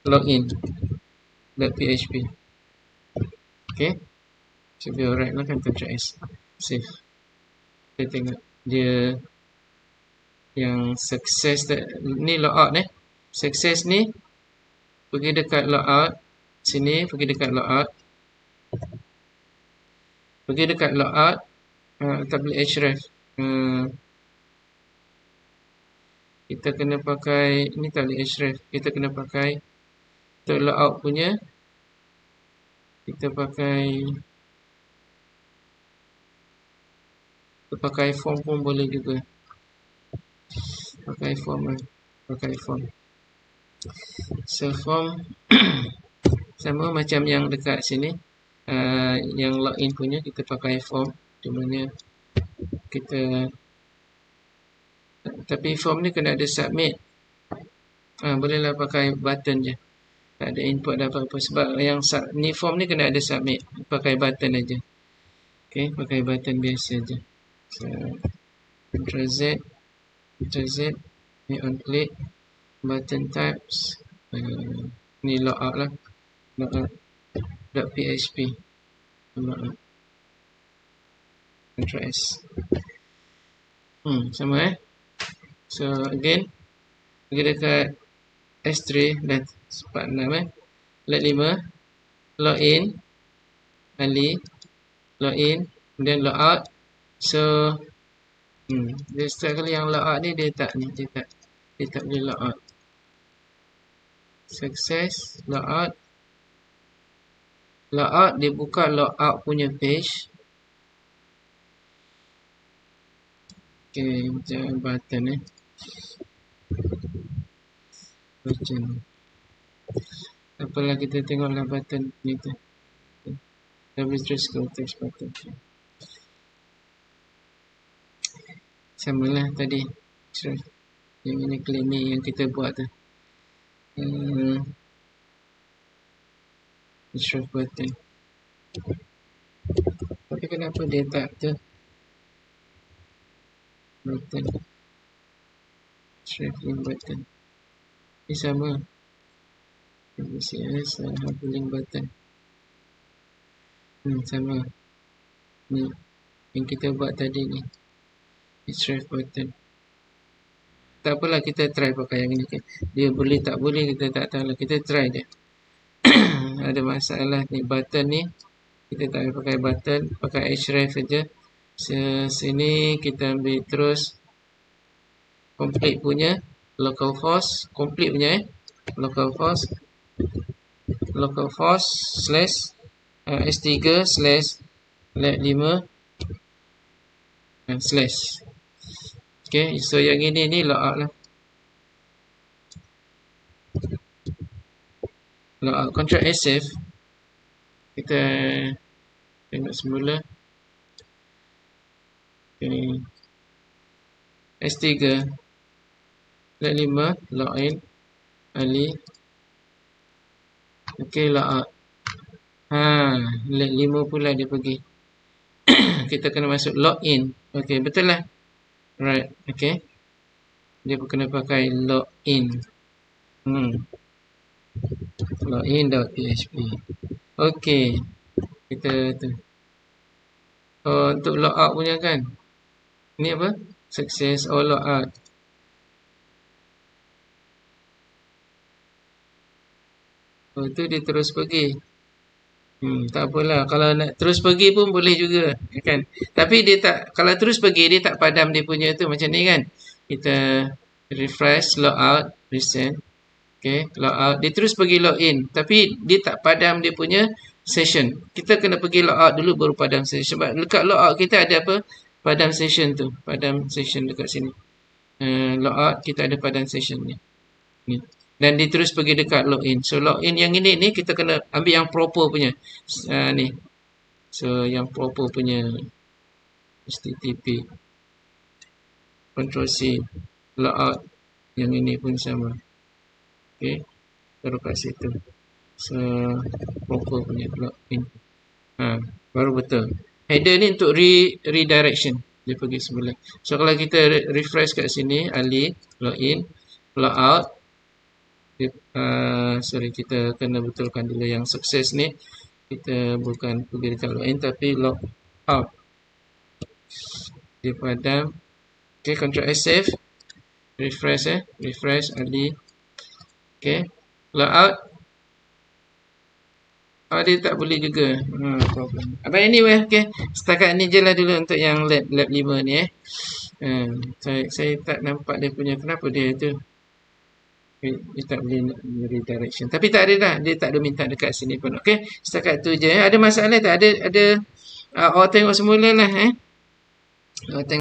login.php. Okay, should be alright lah kan. Ctrl S, save. Kita tengok dia yang success ni logout success ni pergi dekat logout sini, pergi dekat logout tak boleh href. Kita kena pakai ni, tak boleh href. Kita kena pakai untuk logout punya, kita pakai form pun boleh juga. Pakai form. So form sama macam yang dekat sini, yang login punya kita pakai form, di mana kita tapi form ni kena ada submit. Bolehlah pakai button je, tak ada input dah apa-apa, sebab yang ni form ni kena ada submit, pakai button aja. Okay, pakai button biasa je. So Ctrl Z, ni on click, button types, ni logout lah, logout.php, Ctrl S. Sama So again, pergi dekat S3 dan 46 let 5, login, Ali, login, kemudian logout. So dia setiap kali yang logout ni dia tak boleh logout. Success, logout dia buka logout punya page. Okay, macam button button. Apalah, kita tengoklah button ni tu. Double stress go text button. Samalah tadi. Yang ini claim ni yang kita buat tu. Stress button. Tapi kenapa dia tak tu? Button. Stress button. Ini sama. CSS link button. Sama. Ni yang kita buat tadi ni. Stress button. Tak apalah, kita try pakai yang ini. Dia boleh tak boleh kita tak tahu lah. Kita try je. Ada masalah ni button ni. Kita tak boleh pakai button, pakai href saja. Sini kita ambil terus complete punya localhost, complete punya localhost slash s3 slash let 5 slash. Okay, so yang ini ni logout lah. Logout. Ctrl S save. Kita tengok semula. Okay. S3 let 5 login Ali. Okay, logout. Let 5 pula dia pergi. Kita kena masuk login. Okay, betul lah. Right, okay. Dia pun kena pakai login. Login.php. Okay. Kita tu. Untuk logout punya kan. Ni apa? Success or logout. Tu dia terus pergi. Tak apalah, kalau nak terus pergi pun boleh juga kan. Tapi dia tak, kalau terus pergi dia tak padam dia punya tu macam ni kan. Kita refresh, log out, resend. Okay, log out. Dia terus pergi log in. Tapi dia tak padam dia punya session. Kita kena pergi log out dulu baru padam session. Sebab dekat log out kita ada apa? Padam session tu. Padam session dekat sini. Log out kita ada padam session ni. Dan dia terus pergi dekat login. So login yang ini ni kita kena ambil yang proper punya. Ni. So yang proper punya HTTP. Ctrl C. Logout. Yang ini pun sama. Okay. Taruh kat situ. So proper punya login. Baru betul. Header ni untuk redirection. Dia pergi sebelah. So kalau kita refresh kat sini, Ali, login, logout. Sorry, kita kena betulkan dulu yang sukses ni. Kita bukan pergi dekat login tapi log out. Dia padam. Okay, Ctrl S save. Refresh refresh Ali. Okay, log out. Dia tak boleh juga. Problem. But anyway, okay. Setakat ni je lah dulu untuk yang lab 5 ni saya tak nampak dia punya, kenapa dia tu dia tak boleh redirection. Tapi tak ada dah, dia tak ada minta dekat sini pun. Okay, setakat tu je. Ada masalah tak? Ada awak tengok semula lah. Awak tengok.